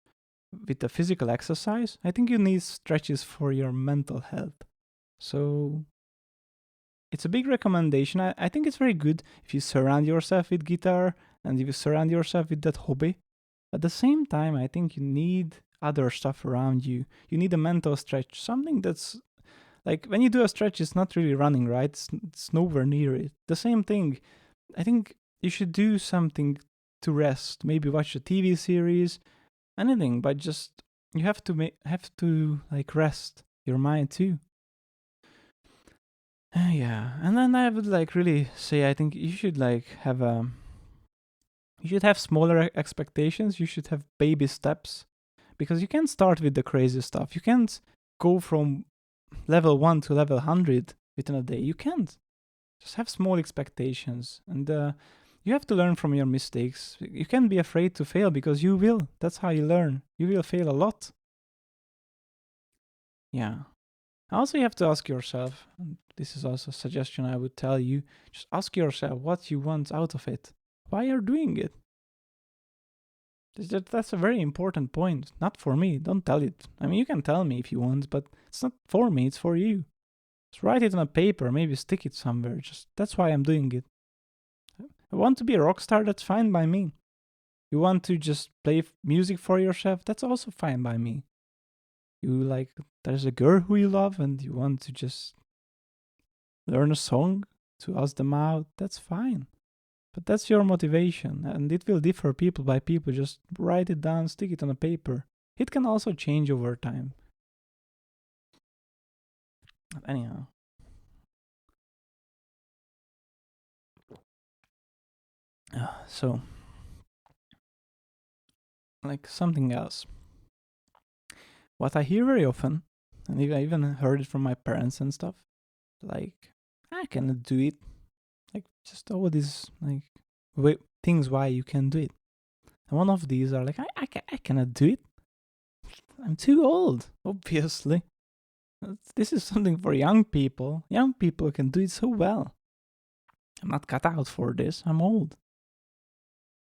A: with the physical exercise, I think you need stretches for your mental health. So it's a big recommendation. I think it's very good if you surround yourself with guitar and if you surround yourself with that hobby. At the same time, I think you need other stuff around you. You need a mental stretch, something that's when you do a stretch, it's not really running, right? It's nowhere near it. The same thing, I think you should do something to rest. Maybe watch a TV series, anything, but just you have to rest your mind too. Yeah, and then I would really say I think you should have smaller expectations. You should have baby steps, because you can't start with the crazy stuff. You can't go from level 1 to level 100 within a day. You can't. Just have small expectations, and you have to learn from your mistakes. You can't be afraid to fail, because you will. That's how you learn. You will fail a lot. Yeah. Also, you have to ask yourself, and this is also a suggestion I would tell you, just ask yourself what you want out of it. Why you're doing it? That's a very important point. Not for me. Don't tell it. I mean, you can tell me if you want, but it's not for me. It's for you. Just write it on a paper. Maybe stick it somewhere. Just that's why I'm doing it. I want to be a rock star. That's fine by me. You want to just play music for yourself. That's also fine by me. You like, there's a girl who you love and you want to just learn a song to ask them out. That's fine. But that's your motivation, and it will differ people by people. Just write it down, stick it on a paper. It can also change over time. But anyhow. So, like something else. What I hear very often, and I even heard it from my parents and stuff, like, I cannot do it. Like, just all these, like, things why you can do it. And one of these are like, I cannot do it. I'm too old, obviously. This is something for young people. Young people can do it so well. I'm not cut out for this. I'm old.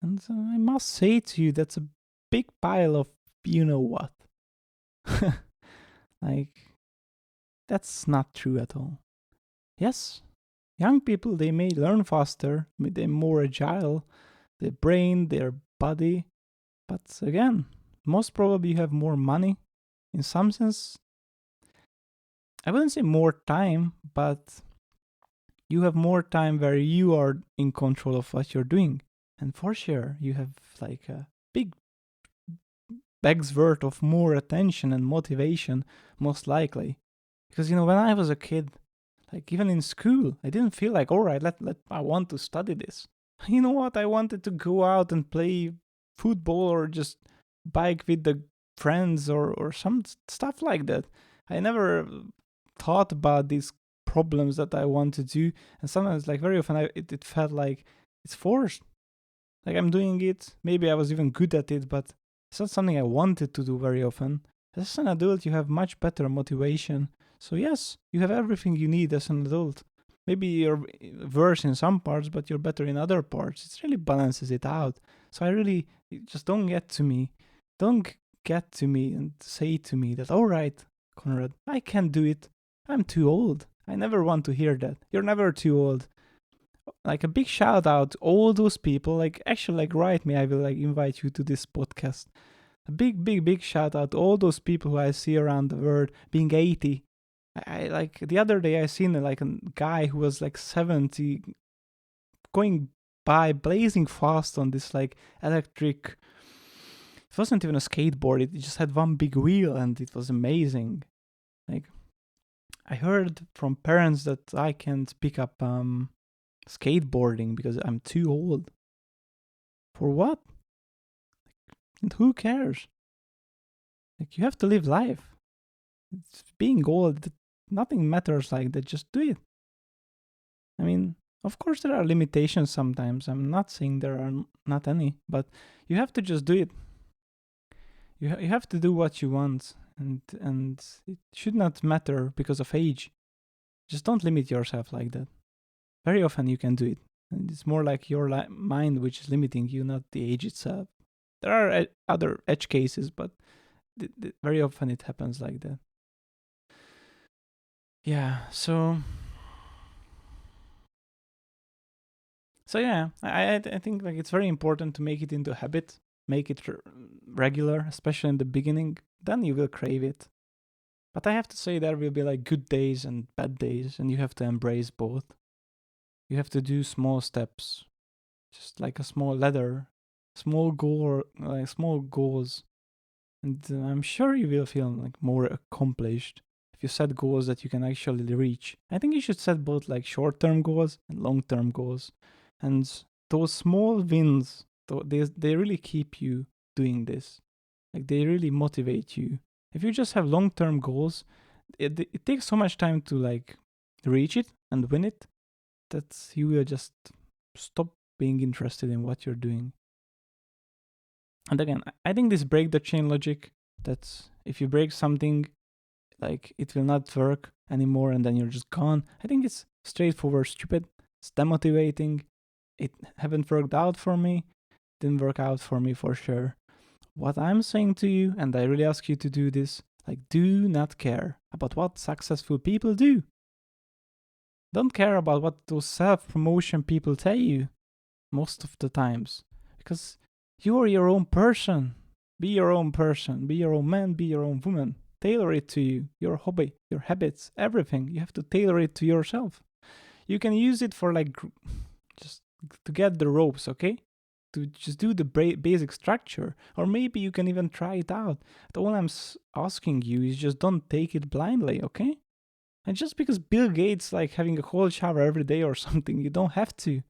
A: And I must say to you, that's a big pile of you know what. Like, that's not true at all. Yes, young people, they may learn faster, they're more agile, their brain, their body. But again, most probably you have more money. In some sense, I wouldn't say more time, but you have more time where you are in control of what you're doing. And for sure, you have like a big bag's worth of more attention and motivation, most likely. Because, when I was a kid, like even in school, I didn't feel like, all right, I want to study this. You know what? I wanted to go out and play football or just bike with the friends or some stuff like that. I never thought about these problems that I want to do. And sometimes, like very often, it felt like it's forced. Like I'm doing it. Maybe I was even good at it, but it's not something I wanted to do very often. As an adult, you have much better motivation. So yes, you have everything you need as an adult. Maybe you're worse in some parts, but you're better in other parts. It really balances it out. So I really just don't get to me. Don't get to me and say to me that, all right, Conrad, I can't do it. I'm too old. I never want to hear that. You're never too old. Like a big shout out to all those people. Like actually, like write me. I will like invite you to this podcast. A big shout out to all those people who I see around the world being 80. I like the other day I seen like a guy who was like 70 going by blazing fast on this like electric. It wasn't even a skateboard. It just had one big wheel and it was amazing. Like I heard from parents that I can't pick up skateboarding because I'm too old. For what? And who cares? Like you have to live life. It's being old, nothing matters like that. Just do it. I mean, of course there are limitations sometimes. I'm not saying there are not any, but you have to just do it. You have to do what you want, and it should not matter because of age. Just don't limit yourself like that. Very often you can do it, and it's more like your mind which is limiting you, not the age itself. There are other edge cases, but very often it happens like that. Yeah, so yeah, I think like it's very important to make it into a habit, make it regular, especially in the beginning. Then you will crave it. But I have to say there will be like good days and bad days, and you have to embrace both. You have to do small steps, just like a small ladder, small goal, or like small goals, and I'm sure you will feel like more accomplished if you set goals that you can actually reach. I think you should set both like short-term goals and long-term goals, and those small wins, they really keep you doing this. Like they really motivate you. If you just have long-term goals, it takes so much time to like reach it and win it that you will just stop being interested in what you're doing. And again, I think this break the chain logic, that if you break something, like it will not work anymore and then you're just gone. I think it's straightforward stupid. It's demotivating. It haven't worked out for me. Didn't work out for me for sure. What I'm saying to you, and I really ask you to do this, like do not care about what successful people do. Don't care about what those self-promotion people tell you most of the times, because you are your own person. Be your own person. Be your own man. Be your own woman. Tailor it to you, your hobby, your habits, everything. You have to tailor it to yourself. You can use it for like just to get the ropes, okay? To just do the basic structure, or maybe you can even try it out. But all I'm asking you is just don't take it blindly, okay? And just because Bill Gates like having a cold shower every day or something, you don't have to.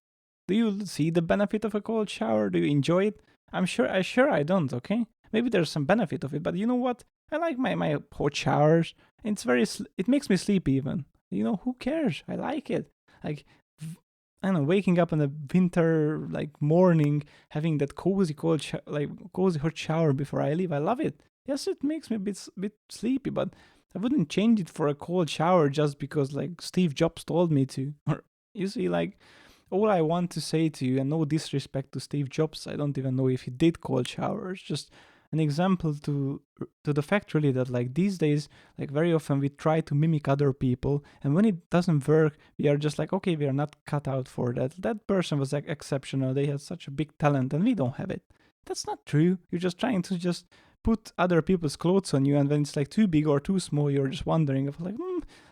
A: Do you see the benefit of a cold shower? Do you enjoy it? I'm sure I don't, okay? Maybe there's some benefit of it, but you know what? I like my hot showers. It's it makes me sleep even. You know, who cares? I like it. Like I don't know, waking up in a winter like morning, having that cozy cozy hot shower before I leave. I love it. Yes, it makes me a bit sleepy, but I wouldn't change it for a cold shower just because like Steve Jobs told me to. Or you see, like all I want to say to you, and no disrespect to Steve Jobs, I don't even know if he did cold showers. Just an example to the fact really that like these days, like very often we try to mimic other people, and when it doesn't work, we are just like, okay, we are not cut out for that. That person was like exceptional. They had such a big talent, and we don't have it. That's not true. You're just trying to just put other people's clothes on you, and when it's like too big or too small, you're just wondering of like,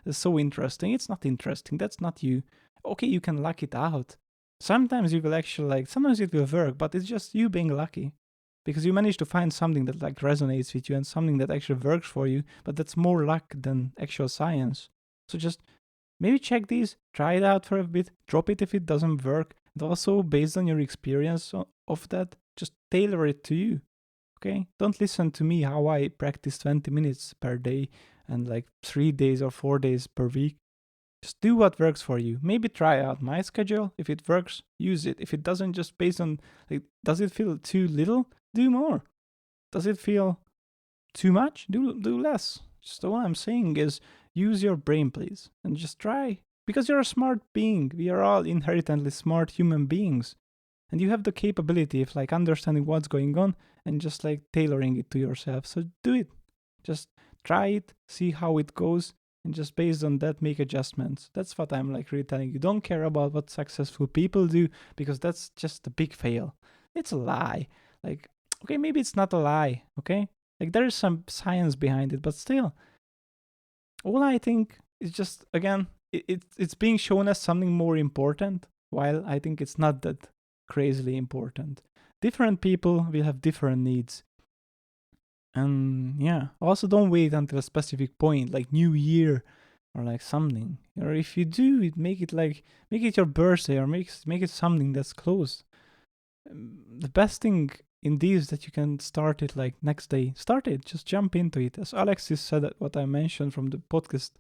A: that's so interesting. It's not interesting. That's not you. Okay, you can luck it out. Sometimes you will actually like, sometimes it will work, but it's just you being lucky because you manage to find something that like resonates with you and something that actually works for you, but that's more luck than actual science. So just maybe check these, try it out for a bit, drop it if it doesn't work, and also based on your experience of that, just tailor it to you. Okay? Don't listen to me how I practice 20 minutes per day and like 3 days or 4 days per week. Just do what works for you. Maybe try out my schedule. If it works, use it. If it doesn't, just based on like, does it feel too little? Do more. Does it feel too much? Do less. Just all I'm saying is use your brain, please, and just try. Because you're a smart being. We are all inherently smart human beings. And you have the capability of like understanding what's going on and just like tailoring it to yourself. So do it. Just try it, see how it goes, and just based on that make adjustments. That's what I'm like really telling you. Don't care about what successful people do because that's just a big fail. It's a lie. Like, okay, maybe it's not a lie, okay? Like there is some science behind it, but still, all I think is just again, it's being shown as something more important, while I think it's not that crazily important. Different people will have different needs. And yeah, also don't wait until a specific point, like New Year or like something. Or if you do it, make it your birthday or make it something that's close. The best thing in these that you can start it like next day. Start it, just jump into it. As Alexis said, what I mentioned from the podcast,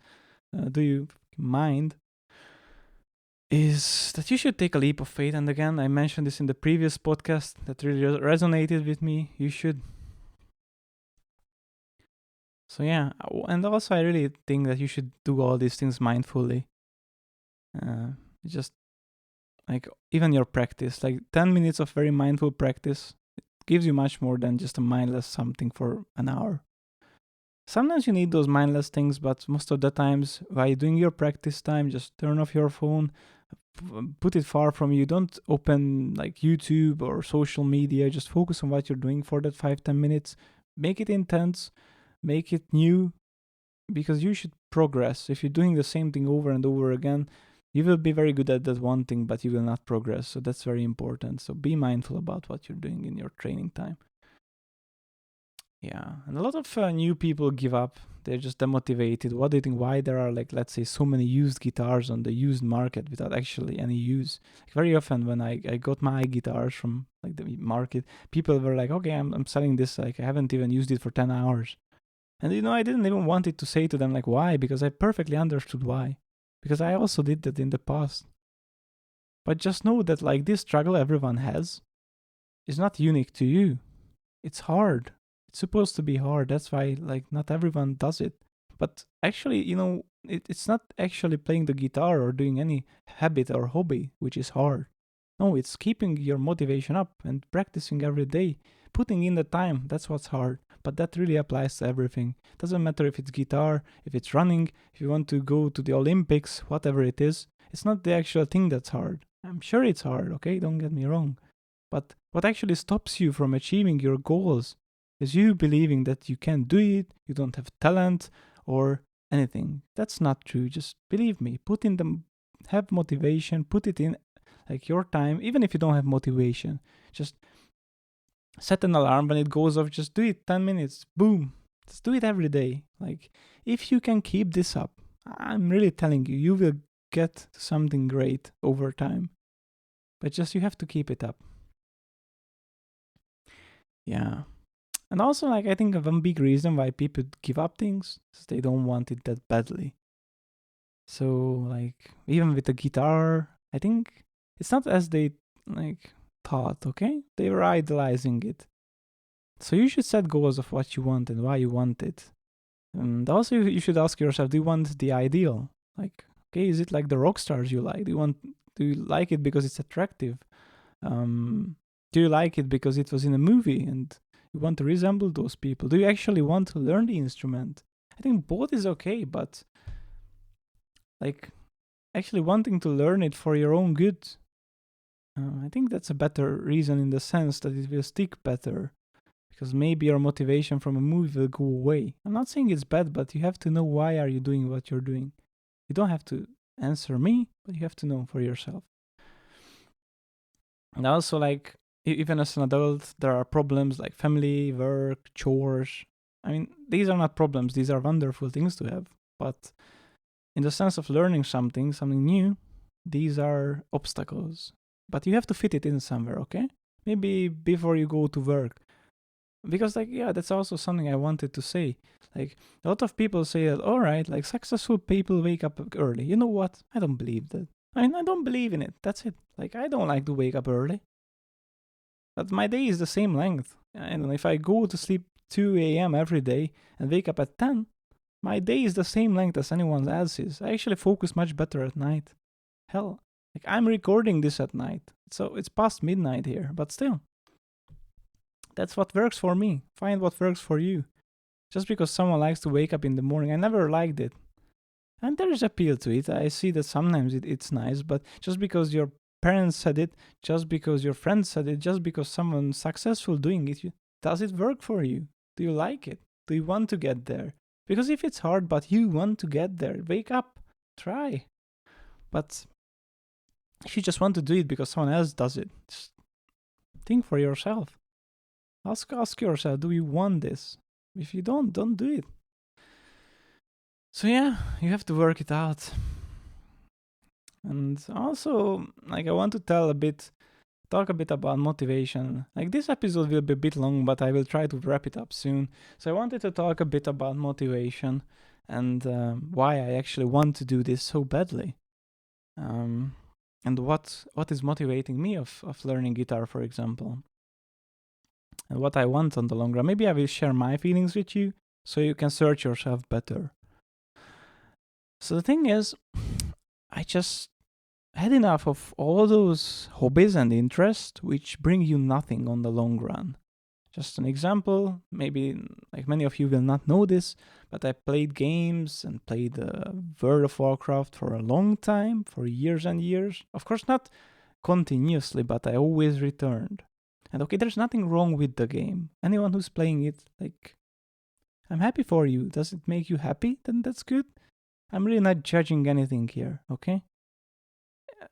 A: do you mind? Is that you should take a leap of faith. And again, I mentioned this in the previous podcast that really resonated with me. You should. So yeah, and also I really think that you should do all these things mindfully. Just like even your practice, like 10 minutes of very mindful practice gives you much more than just a mindless something for an hour. Sometimes you need those mindless things, but most of the times while doing your practice time, just turn off your phone, put it far from you. Don't open like YouTube or social media. Just focus on what you're doing for that 5-10 minutes. Make it intense, make it new, because you should progress. If you're doing the same thing over and over again, you will be very good at that one thing, but you will not progress. So that's very important. So be mindful about what you're doing in your training time. Yeah, and a lot of new people give up. They're just demotivated. What do you think? Why there are, like, let's say, so many used guitars on the used market without actually any use? Like, very often when I got my guitars from like the market, people were like, okay, I'm selling this. Like, I haven't even used it for 10 hours. And I didn't even want it to say to them like why, because I perfectly understood why. Because I also did that in the past. But just know that like this struggle everyone has is not unique to you. It's hard. It's supposed to be hard. That's why like not everyone does it. But actually, it's not actually playing the guitar or doing any habit or hobby which is hard. No, it's keeping your motivation up and practicing every day, putting in the time. That's what's hard. But that really applies to everything. Doesn't matter if it's guitar, if it's running, if you want to go to the Olympics, whatever it is. It's not the actual thing that's hard. I'm sure it's hard, okay? Don't get me wrong. But what actually stops you from achieving your goals is you believing that you can't do it, you don't have talent, or anything. That's not true. Just believe me. Have motivation, put it in like your time, even if you don't have motivation. Just set an alarm when it goes off, just do it 10 minutes. Boom. Just do it every day. Like, if you can keep this up, I'm really telling you, you will get to something great over time. But just you have to keep it up. Yeah. And also, like, I think one big reason why people give up things is they don't want it that badly. So, like, even with the guitar, I think it's not as they, like, thought, okay? They were idolizing it. So you should set goals of what you want and why you want it. And also, you should ask yourself, do you want the ideal? Like, okay, is it like the rock stars you like? Do you like it because it's attractive? Do you like it because it was in a movie and you want to resemble those people? Do you actually want to learn the instrument? I think both is okay, but like actually wanting to learn it for your own good, I think that's a better reason in the sense that it will stick better. Because maybe your motivation from a movie will go away. I'm not saying it's bad, but you have to know why are you doing what you're doing. You don't have to answer me, but you have to know for yourself. And also, like, even as an adult, there are problems like family, work, chores. I mean, these are not problems. These are wonderful things to have. But in the sense of learning something new, these are obstacles. But you have to fit it in somewhere, okay? Maybe before you go to work. Because, like, yeah, that's also something I wanted to say. Like, a lot of people say that, all right, like, successful people wake up early. You know what? I don't believe that. I mean, I don't believe in it. That's it. Like, I don't like to wake up early. But my day is the same length. And if I go to sleep 2 a.m. every day and wake up at 10, my day is the same length as anyone else's. I actually focus much better at night. Hell, like, I'm recording this at night. So it's past midnight here, but still. That's what works for me. Find what works for you. Just because someone likes to wake up in the morning, I never liked it. And there is appeal to it. I see that sometimes it's nice, but just because your parents said it, just because your friends said it, just because someone's successful doing it, does it work for you? Do you like it? Do you want to get there? Because if it's hard, but you want to get there, wake up, try. But if you just want to do it because someone else does it, just think for yourself. Ask yourself, do you want this? If you don't do it. So yeah, you have to work it out. And also, like, I want to talk a bit about motivation. Like, this episode will be a bit long, but I will try to wrap it up soon. So I wanted to talk a bit about motivation and why I actually want to do this so badly. And what is motivating me of learning guitar, for example. And what I want on the long run. Maybe I will share my feelings with you so you can search yourself better. So the thing is, I just had enough of all those hobbies and interests which bring you nothing on the long run. Just an example, maybe like many of you will not know this, but I played games and played World of Warcraft for a long time, for years and years. Of course, not continuously, but I always returned. And okay, there's nothing wrong with the game. Anyone who's playing it, like, I'm happy for you. Does it make you happy? Then that's good. I'm really not judging anything here, okay?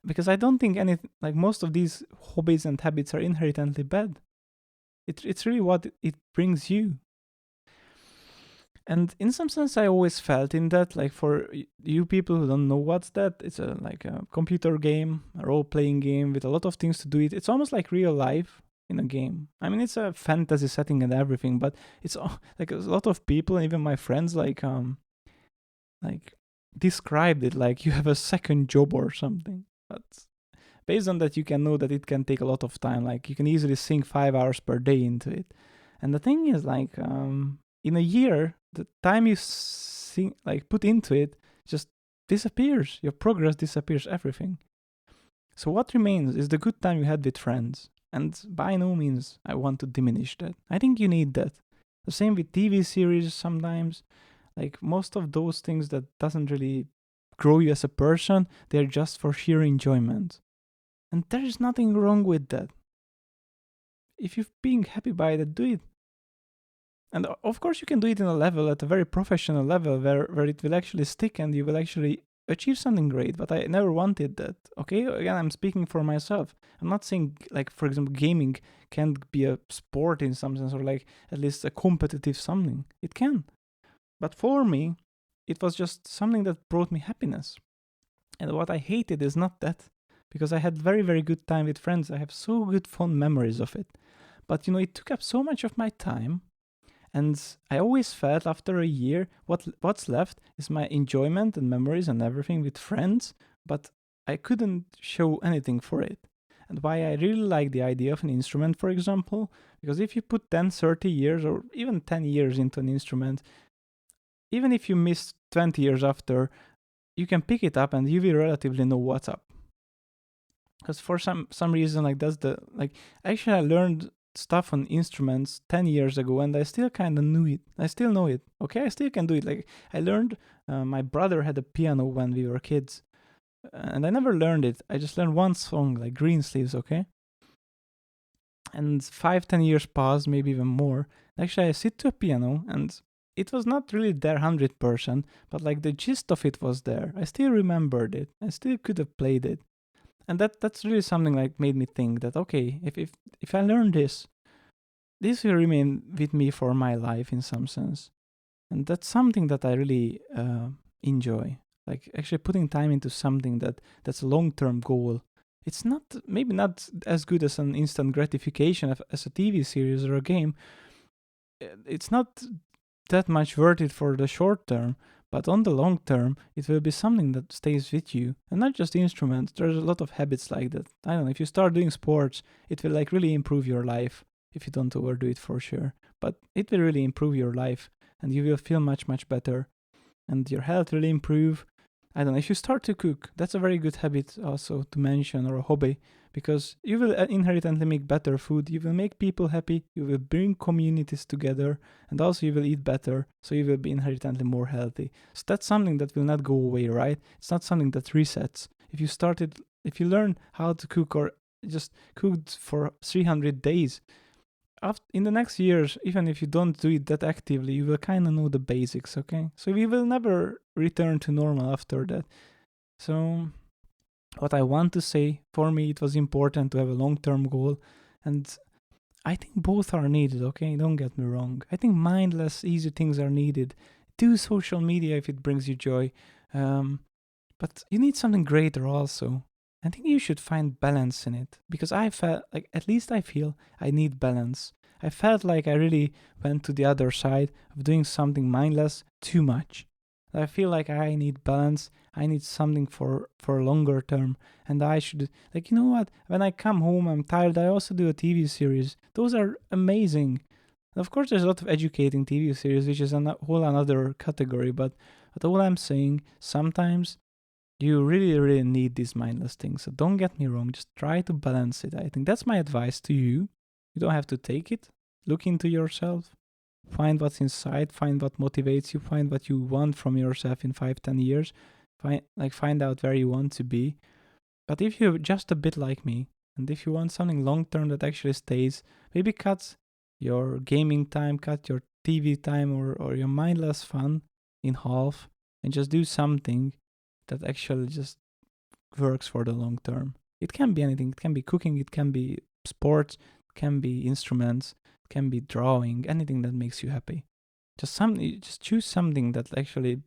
A: Because I don't think most of these hobbies and habits are inherently bad. It's really what it brings you. And in some sense, I always felt in that, like for you people who don't know what's that, it's like a computer game, a role-playing game with a lot of things to do it. It's almost like real life in a game. I mean, it's a fantasy setting and everything, but it's like a lot of people, even my friends, like described it like you have a second job or something. But based on that, you can know that it can take a lot of time. Like you can easily sink 5 hours per day into it. And the thing is, like, in a year, the time you like put into it just disappears. Your progress disappears. Everything. So what remains is the good time you had with friends. And by no means I want to diminish that. I think you need that. The same with TV series sometimes. Like most of those things that doesn't really grow you as a person, they're just for sheer enjoyment. And there is nothing wrong with that. If you're being happy by it, do it. And of course, you can do it in a level, at a very professional level, where it will actually stick and you will actually achieve something great. But I never wanted that. Okay, again, I'm speaking for myself. I'm not saying, like, for example, gaming can't be a sport in some sense, or like at least a competitive something. It can. But for me, it was just something that brought me happiness. And what I hated is not that, because I had very, very good time with friends. I have so good fond memories of it. But it took up so much of my time. And I always felt after a year, what's left is my enjoyment and memories and everything with friends, but I couldn't show anything for it. And why I really like the idea of an instrument, for example, because if you put 10, 30 years or even 10 years into an instrument, even if you miss 20 years after, you can pick it up and you will relatively know what's up. Because for some reason, like actually I learned stuff on instruments 10 years ago and I still kind of knew it. I still know it. Okay, I still can do it. Like I learned, my brother had a piano when we were kids, and I never learned it. I just learned one song, like Green Sleeves, okay? And 5-10 years passed, maybe even more. Actually, I sit to a piano and it was not really there 100%, but like the gist of it was there. I still remembered it. I still could have played it. And that's really something like made me think that, okay, if I learn this will remain with me for my life in some sense. And that's something that I really enjoy. Like actually putting time into something that's a long-term goal. It's not, maybe not as good as an instant gratification as a TV series or a game. It's not that much worth it for the short term, but on the long term, it will be something that stays with you. And not just instruments, there's a lot of habits like that. I don't know, if you start doing sports, it will like really improve your life if you don't overdo it, for sure. But it will really improve your life and you will feel much, much better. And your health will improve. I don't know, if you start to cook, that's a very good habit also to mention, or a hobby, because you will inherently make better food, you will make people happy, you will bring communities together, and also you will eat better, so you will be inherently more healthy. So that's something that will not go away, right? It's not something that resets. If you learn how to cook or just cooked for 300 days, in the next years, even if you don't do it that actively, you will kind of know the basics, okay? So we will never return to normal after that. So what I want to say, for me, it was important to have a long-term goal, and I think both are needed, okay? Don't get me wrong. I think mindless, easy things are needed. Do social media if it brings you joy. But you need something greater also. I think you should find balance in it, because I felt like, at least I feel, I need balance. I felt like I really went to the other side of doing something mindless too much. I feel like I need balance. I need something for a longer term, and I should, like, you know what? When I come home, I'm tired. I also do a TV series. Those are amazing. Of course, there's a lot of educating TV series, which is a whole another category. But all I'm saying, sometimes you really, really need these mindless things. So don't get me wrong. Just try to balance it. I think that's my advice to you. You don't have to take it. Look into yourself. Find what's inside. Find what motivates you. Find what you want from yourself in 5-10 years. Find out where you want to be. But if you're just a bit like me, and if you want something long term that actually stays, maybe cut your gaming time, cut your TV time, or your mindless fun in half, and just do something that actually just works for the long term. It can be anything. It can be cooking, it can be sports, it can be instruments, it can be drawing, anything that makes you happy. Just choose something that actually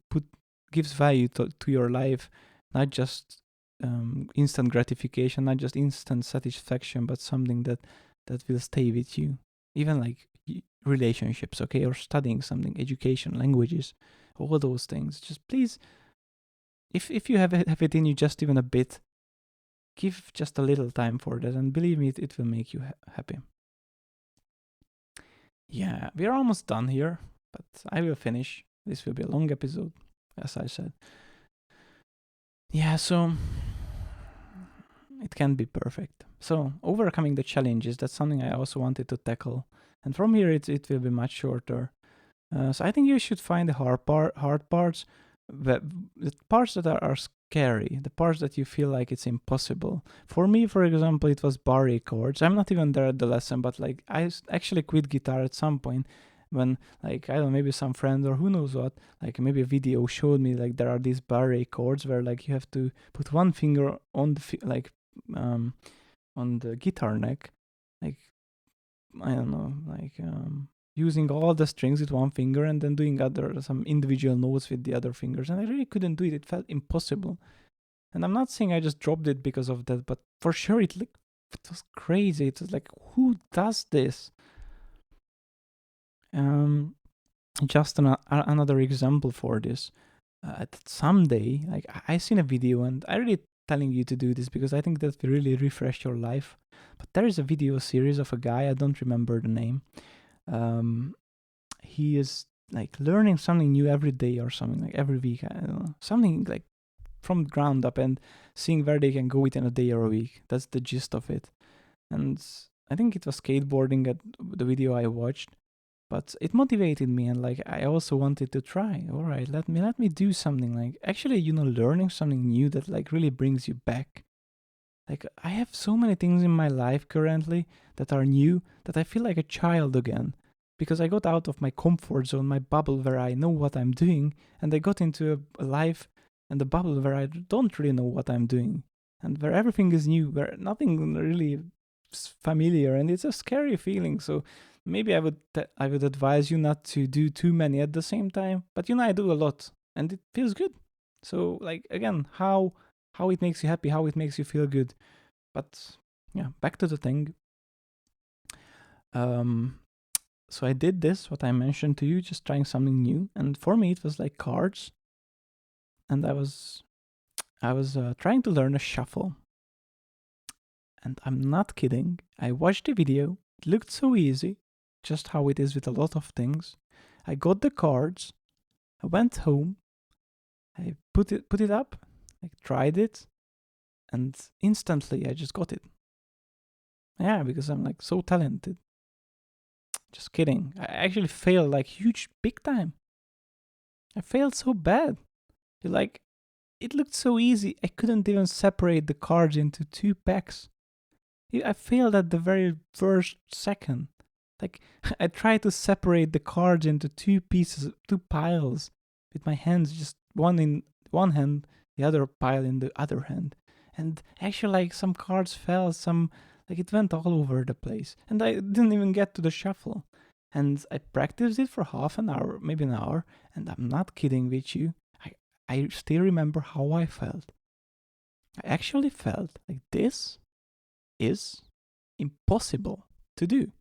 A: gives value to your life, not just instant gratification, not just instant satisfaction, but something that will stay with you. Even like relationships, okay, or studying something, education, languages, all those things. Just please, if you have it in you just even a bit, give just a little time for that, and believe me, it will make you happy. Yeah, we are almost done here, but I will finish. This will be a long episode, as I said. Yeah, so it can be perfect. So overcoming the challenges, that's something I also wanted to tackle. And from here, it will be much shorter. So I think you should find the hard parts, the parts that are scary, the parts that you feel like it's impossible. For me, for example, it was barre chords. I'm not even there at the lesson, but like I actually quit guitar at some point when, like, I don't know, maybe some friend or who knows what, like maybe a video showed me like there are these barre chords where like you have to put one finger on the on the guitar neck, like I don't know, like using all the strings with one finger and then doing some individual notes with the other fingers, and I really couldn't do it. It felt impossible. And I'm not saying I just dropped it because of that, but for sure it was crazy. It was like, who does this? Just another example for this. Someday, like I seen a video, and I really telling you to do this because I think that will really refresh your life. But there is a video series of a guy, I don't remember the name. He is like learning something new every day or something, like every week, I don't know, something like from ground up, and seeing where they can go within a day or a week. That's the gist of it. And I think it was skateboarding at the video I watched, but it motivated me, and like I also wanted to try. All right, let me do something, like actually, learning something new that like really brings you back. Like I have so many things in my life currently that are new that I feel like a child again, because I got out of my comfort zone, my bubble where I know what I'm doing, and I got into a life and a bubble where I don't really know what I'm doing, and where everything is new, where nothing really is familiar, and it's a scary feeling. So maybe I would advise you not to do too many at the same time, but I do a lot and it feels good. So like again, how it makes you happy, how it makes you feel good. But yeah, back to the thing. So I did this, what I mentioned to you, just trying something new, and for me it was like cards, and I was trying to learn a shuffle, and I'm not kidding. I watched the video. It looked so easy, just how it is with a lot of things. I got the cards. I went home. I put it up. I tried it, and instantly I just got it. Yeah, because I'm like so talented. Just kidding. I actually failed like huge, big time. I failed so bad. Like, it looked so easy. I couldn't even separate the cards into two packs. I failed at the very first second. Like, I tried to separate the cards into two pieces, two piles, with my hands, just one in one hand, the other pile in the other hand. And actually, like, some cards fell, like, it went all over the place. And I didn't even get to the shuffle. And I practiced it for half an hour, maybe an hour, and I'm not kidding with you. I still remember how I felt. I actually felt like this is impossible to do.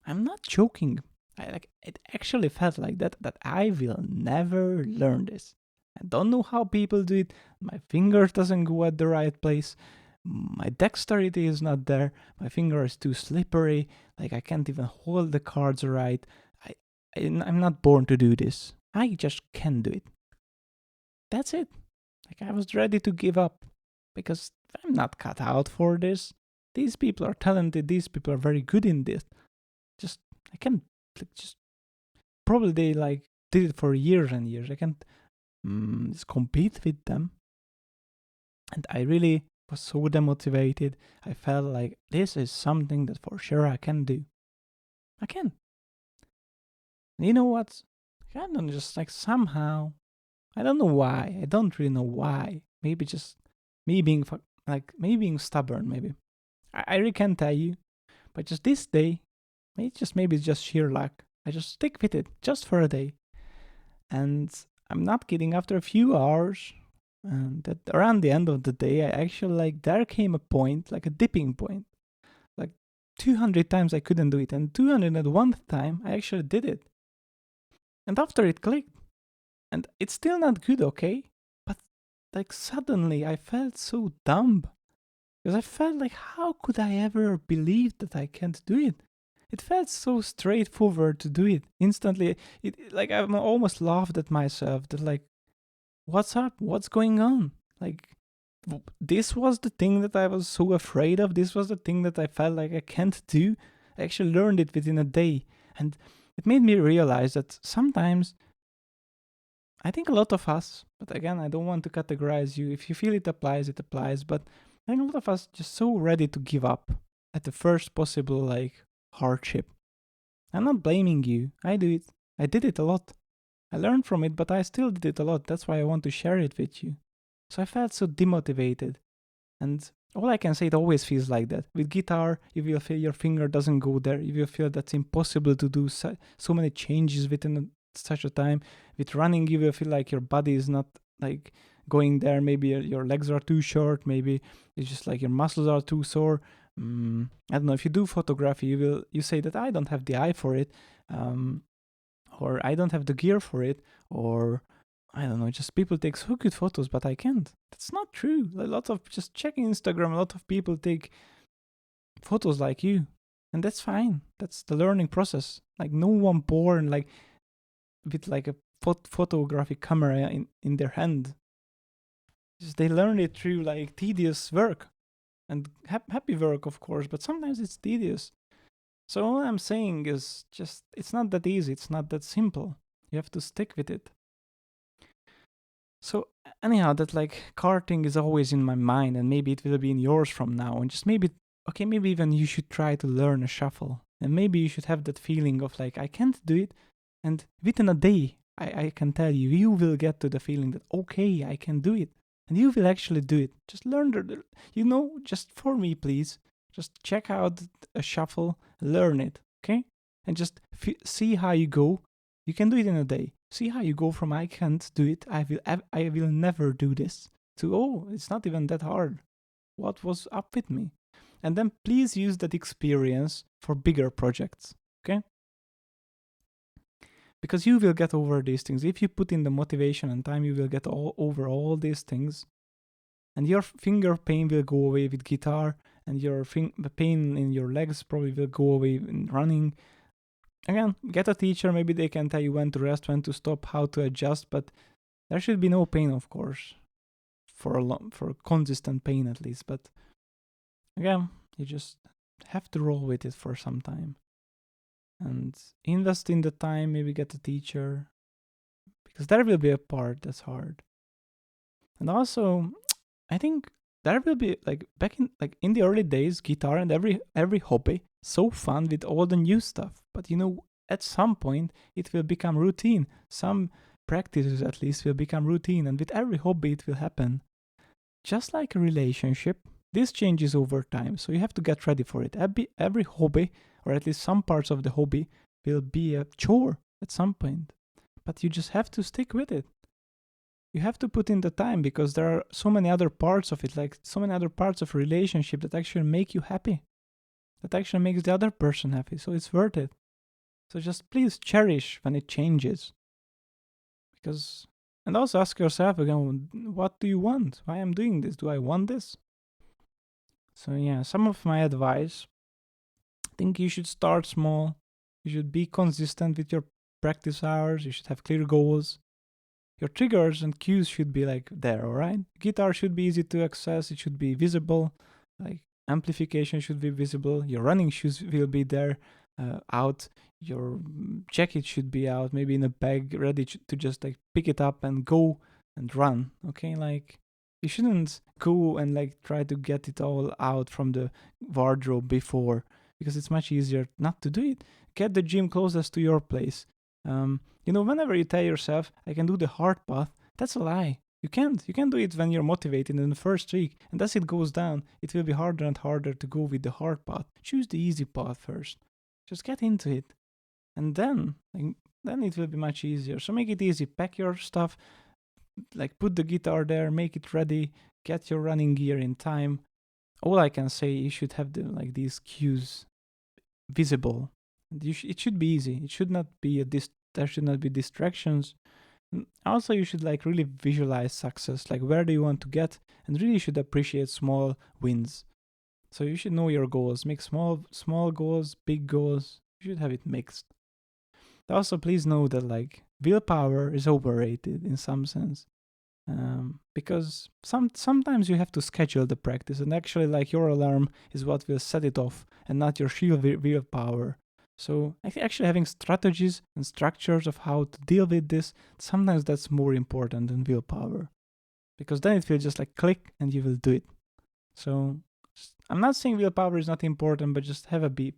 A: I'm not joking. It actually felt like that I will never learn this. I don't know how people do it. My finger doesn't go at the right place. My dexterity is not there. My finger is too slippery. Like I can't even hold the cards right. I'm not born to do this. I just can't do it. That's it. Like I was ready to give up because I'm not cut out for this. These people are talented. These people are very good in this. Just I can't just probably they like did it for years and years. I can't just compete with them. And I really was so demotivated. I felt like this is something that for sure I can do. I can. And you know what? I don't just like somehow. I don't know why. I don't really know why. Maybe just me being me being stubborn. Maybe I really can't tell you. But just this day, maybe it's just sheer luck. I just stick with it just for a day. And I'm not kidding, after a few hours, that around the end of the day, I actually like, there came a point, like a dipping point. Like 200 times I couldn't do it, and 201th time I actually did it. And after it clicked, and it's still not good, okay? But like suddenly I felt so dumb. Because I felt like, how could I ever believe that I can't do it? It felt so straightforward to do it. Instantly, like I almost laughed at myself that like, what's up? What's going on? Like, this was the thing that I was so afraid of. This was the thing that I felt like I can't do. I actually learned it within a day. And it made me realize that sometimes, I think a lot of us, but again, I don't want to categorize you. If you feel it applies, it applies. But I think a lot of us just so ready to give up at the first possible like hardship. I'm not blaming you. I do it. I did it a lot. I learned from it, but I still did it a lot. That's why I want to share it with you. So I felt so demotivated. And all I can say, it always feels like that. With guitar, you will feel your finger doesn't go there. You will feel that's impossible to do so many changes within such a time. With running, you will feel like your body is not like going there. Maybe your legs are too short. Maybe it's just like your muscles are too sore. I don't know. If you do photography, you say that I don't have the eye for it, or I don't have the gear for it, or I don't know, just people take so good photos, but I can't. That's not true. A lot of, just checking Instagram, a lot of people take photos like you. And that's fine. That's the learning process. Like no one born like with like a photographic camera in their hand. Just they learn it through like tedious work. And happy work, of course, but sometimes it's tedious. So all I'm saying is just, it's not that easy. It's not that simple. You have to stick with it. So anyhow, that like karting is always in my mind, and maybe it will be in yours from now. And just maybe, okay, maybe even you should try to learn a shuffle, and maybe you should have that feeling of like, I can't do it, and within a day, I can tell you, you will get to the feeling that okay, I can do it, and you will actually do it. Just learn just for me, please. Just check out a shuffle, learn it, okay, and just see how you go. You can do it in a day. See how you go from I can't do it, I will never do this, to oh, it's not even that hard. What was up with me? And then please use that experience for bigger projects, okay? Because you will get over these things. If you put in the motivation and time, you will get over all these things. And your finger pain will go away with guitar, and your pain in your legs probably will go away in running. Again, get a teacher. Maybe they can tell you when to rest, when to stop, how to adjust. But there should be no pain, of course, for consistent pain at least. But again, you just have to roll with it for some time and invest in the time. Maybe get a teacher, because there will be a part that's hard. And also, I think there will be like back in the early days, guitar and every hobby so fun with all the new stuff. But at some point it will become routine. Some practices at least will become routine, and with every hobby it will happen. Just like a relationship, this changes over time, so you have to get ready for it. Every hobby, or at least some parts of the hobby, will be a chore at some point. But you just have to stick with it. You have to put in the time, because there are so many other parts of it, like so many other parts of a relationship that actually make you happy, that actually makes the other person happy. So it's worth it. So just please cherish when it changes. And also ask yourself again, what do you want? Why am I doing this? Do I want this? So yeah, some of my advice, I think you should start small. You should be consistent with your practice hours. You should have clear goals. Your triggers and cues should be like there, all right? Guitar should be easy to access. It should be visible. Like amplification should be visible. Your running shoes will be there, out. Your jacket should be out, maybe in a bag, ready to just like pick it up and go and run. Okay, like you shouldn't go and like try to get it all out from the wardrobe before, because it's much easier not to do it. Get the gym closest to your place. Whenever you tell yourself, I can do the hard path, that's a lie. You can't. You can do it when you're motivated in the first week, and as it goes down, it will be harder and harder to go with the hard path. Choose the easy path first. Just get into it. and then it will be much easier. So make it easy. Pack your stuff, like put the guitar there, make it ready, get your running gear in time. All I can say, you should have these cues visible. It should be easy. It should not be there should not be distractions. Also, you should like really visualize success, like where do you want to get, and really should appreciate small wins. So you should know your goals. Make small goals, big goals. You should have it mixed. Also, please know that like willpower is overrated in some sense. Because sometimes you have to schedule the practice, and actually like your alarm is what will set it off and not your sheer willpower. So actually having strategies and structures of how to deal with this, sometimes that's more important than willpower, because then it will just like click and you will do it. So I'm not saying willpower is not important, but just have a B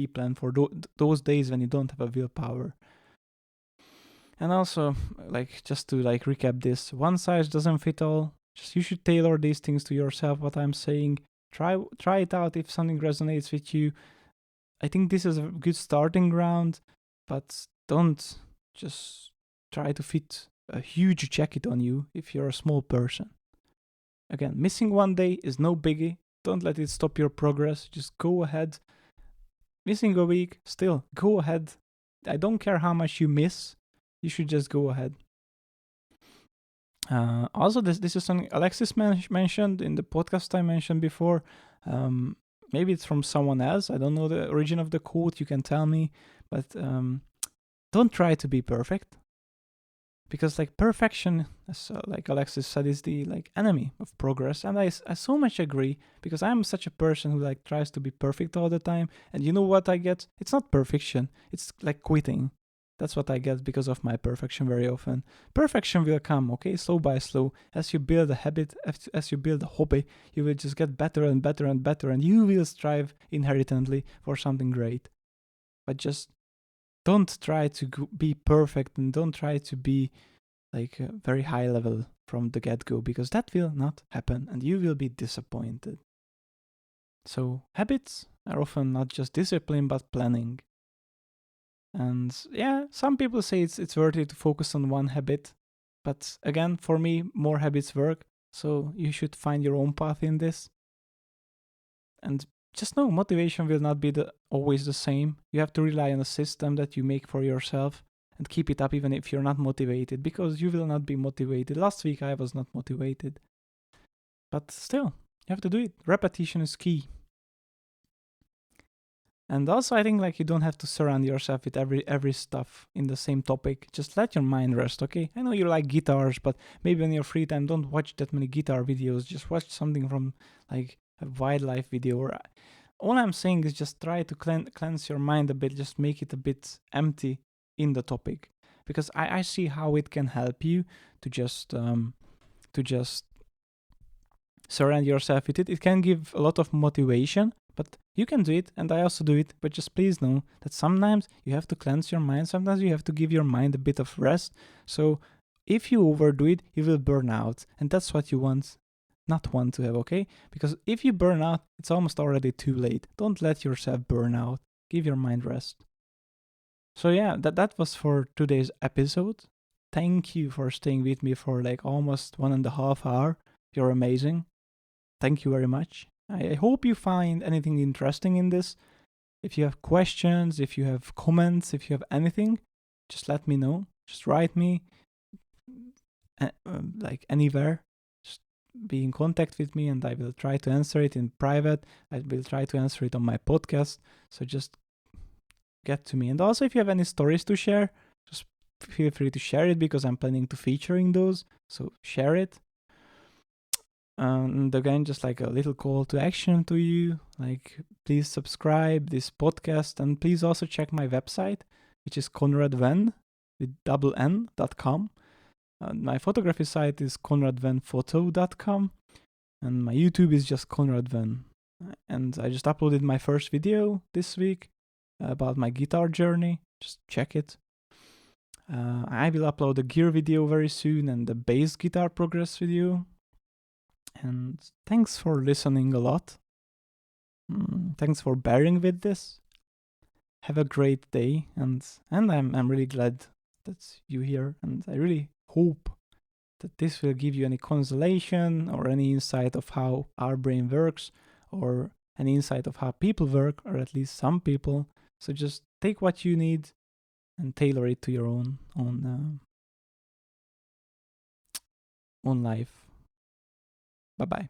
A: plan for those days when you don't have a willpower. And also, like, just to like recap this, one size doesn't fit all. Just you should tailor these things to yourself. What I'm saying, try it out if something resonates with you. I think this is a good starting ground, but don't just try to fit a huge jacket on you if you're a small person. Again, missing one day is no biggie. Don't let it stop your progress. Just go ahead. Missing a week, still go ahead. I don't care how much you miss. You should just go ahead. Also, this is something Alexis mentioned in the podcast I mentioned before. Maybe it's from someone else. I don't know the origin of the quote. You can tell me. But don't try to be perfect. Because like perfection, as like Alexis said, is the like enemy of progress. And I so much agree, because I'm such a person who like tries to be perfect all the time. And you know what I get? It's not perfection. It's like quitting. That's what I get because of my perfection very often. Perfection will come, okay, slow by slow. As you build a habit, as you build a hobby, you will just get better and better and better, and you will strive inherently for something great. But just don't try to be perfect, and don't try to be like very high level from the get-go, because that will not happen, and you will be disappointed. So habits are often not just discipline, but planning. And yeah, some people say it's worth it to focus on one habit. But again, for me, more habits work. So you should find your own path in this. And just know motivation will not be always the same. You have to rely on a system that you make for yourself and keep it up even if you're not motivated, because you will not be motivated. Last week I was not motivated. But still, you have to do it. Repetition is key. And also, I think like you don't have to surround yourself with every stuff in the same topic. Just let your mind rest, okay? I know you like guitars, but maybe in your free time, don't watch that many guitar videos. Just watch something from like a wildlife video. Or all I'm saying is just try to cleanse your mind a bit. Just make it a bit empty in the topic, because I see how it can help you to just surround yourself with it. It can give a lot of motivation. But you can do it, and I also do it, but just please know that sometimes you have to cleanse your mind, sometimes you have to give your mind a bit of rest. So if you overdo it, you will burn out, and that's what you not want to have, okay? Because if you burn out, it's almost already too late. Don't let yourself burn out. Give your mind rest. So yeah, that was for today's episode. Thank you for staying with me for like almost 1.5 hours. You're amazing. Thank you very much. I hope you find anything interesting in this. If you have questions, if you have comments, if you have anything, just let me know. Just write me, like anywhere. Just be in contact with me, and I will try to answer it in private. I will try to answer it on my podcast. So just get to me. And also, if you have any stories to share, just feel free to share it, because I'm planning to featuring those. So share it. And again, just like a little call to action to you, like please subscribe this podcast, and please also check my website, which is conradven with n.com. My photography site is conradvenphoto.com, and my YouTube is just conradven. And I just uploaded my first video this week about my guitar journey. Just check it. I will upload a gear video very soon, and the bass guitar progress video. And thanks for listening a lot. Thanks for bearing with this. have a great day, and I'm really glad that you here, and I really hope that this will give you any consolation or any insight of how our brain works, or an insight of how people work, or at least some people. So just take what you need and tailor it to your own life. Bye bye.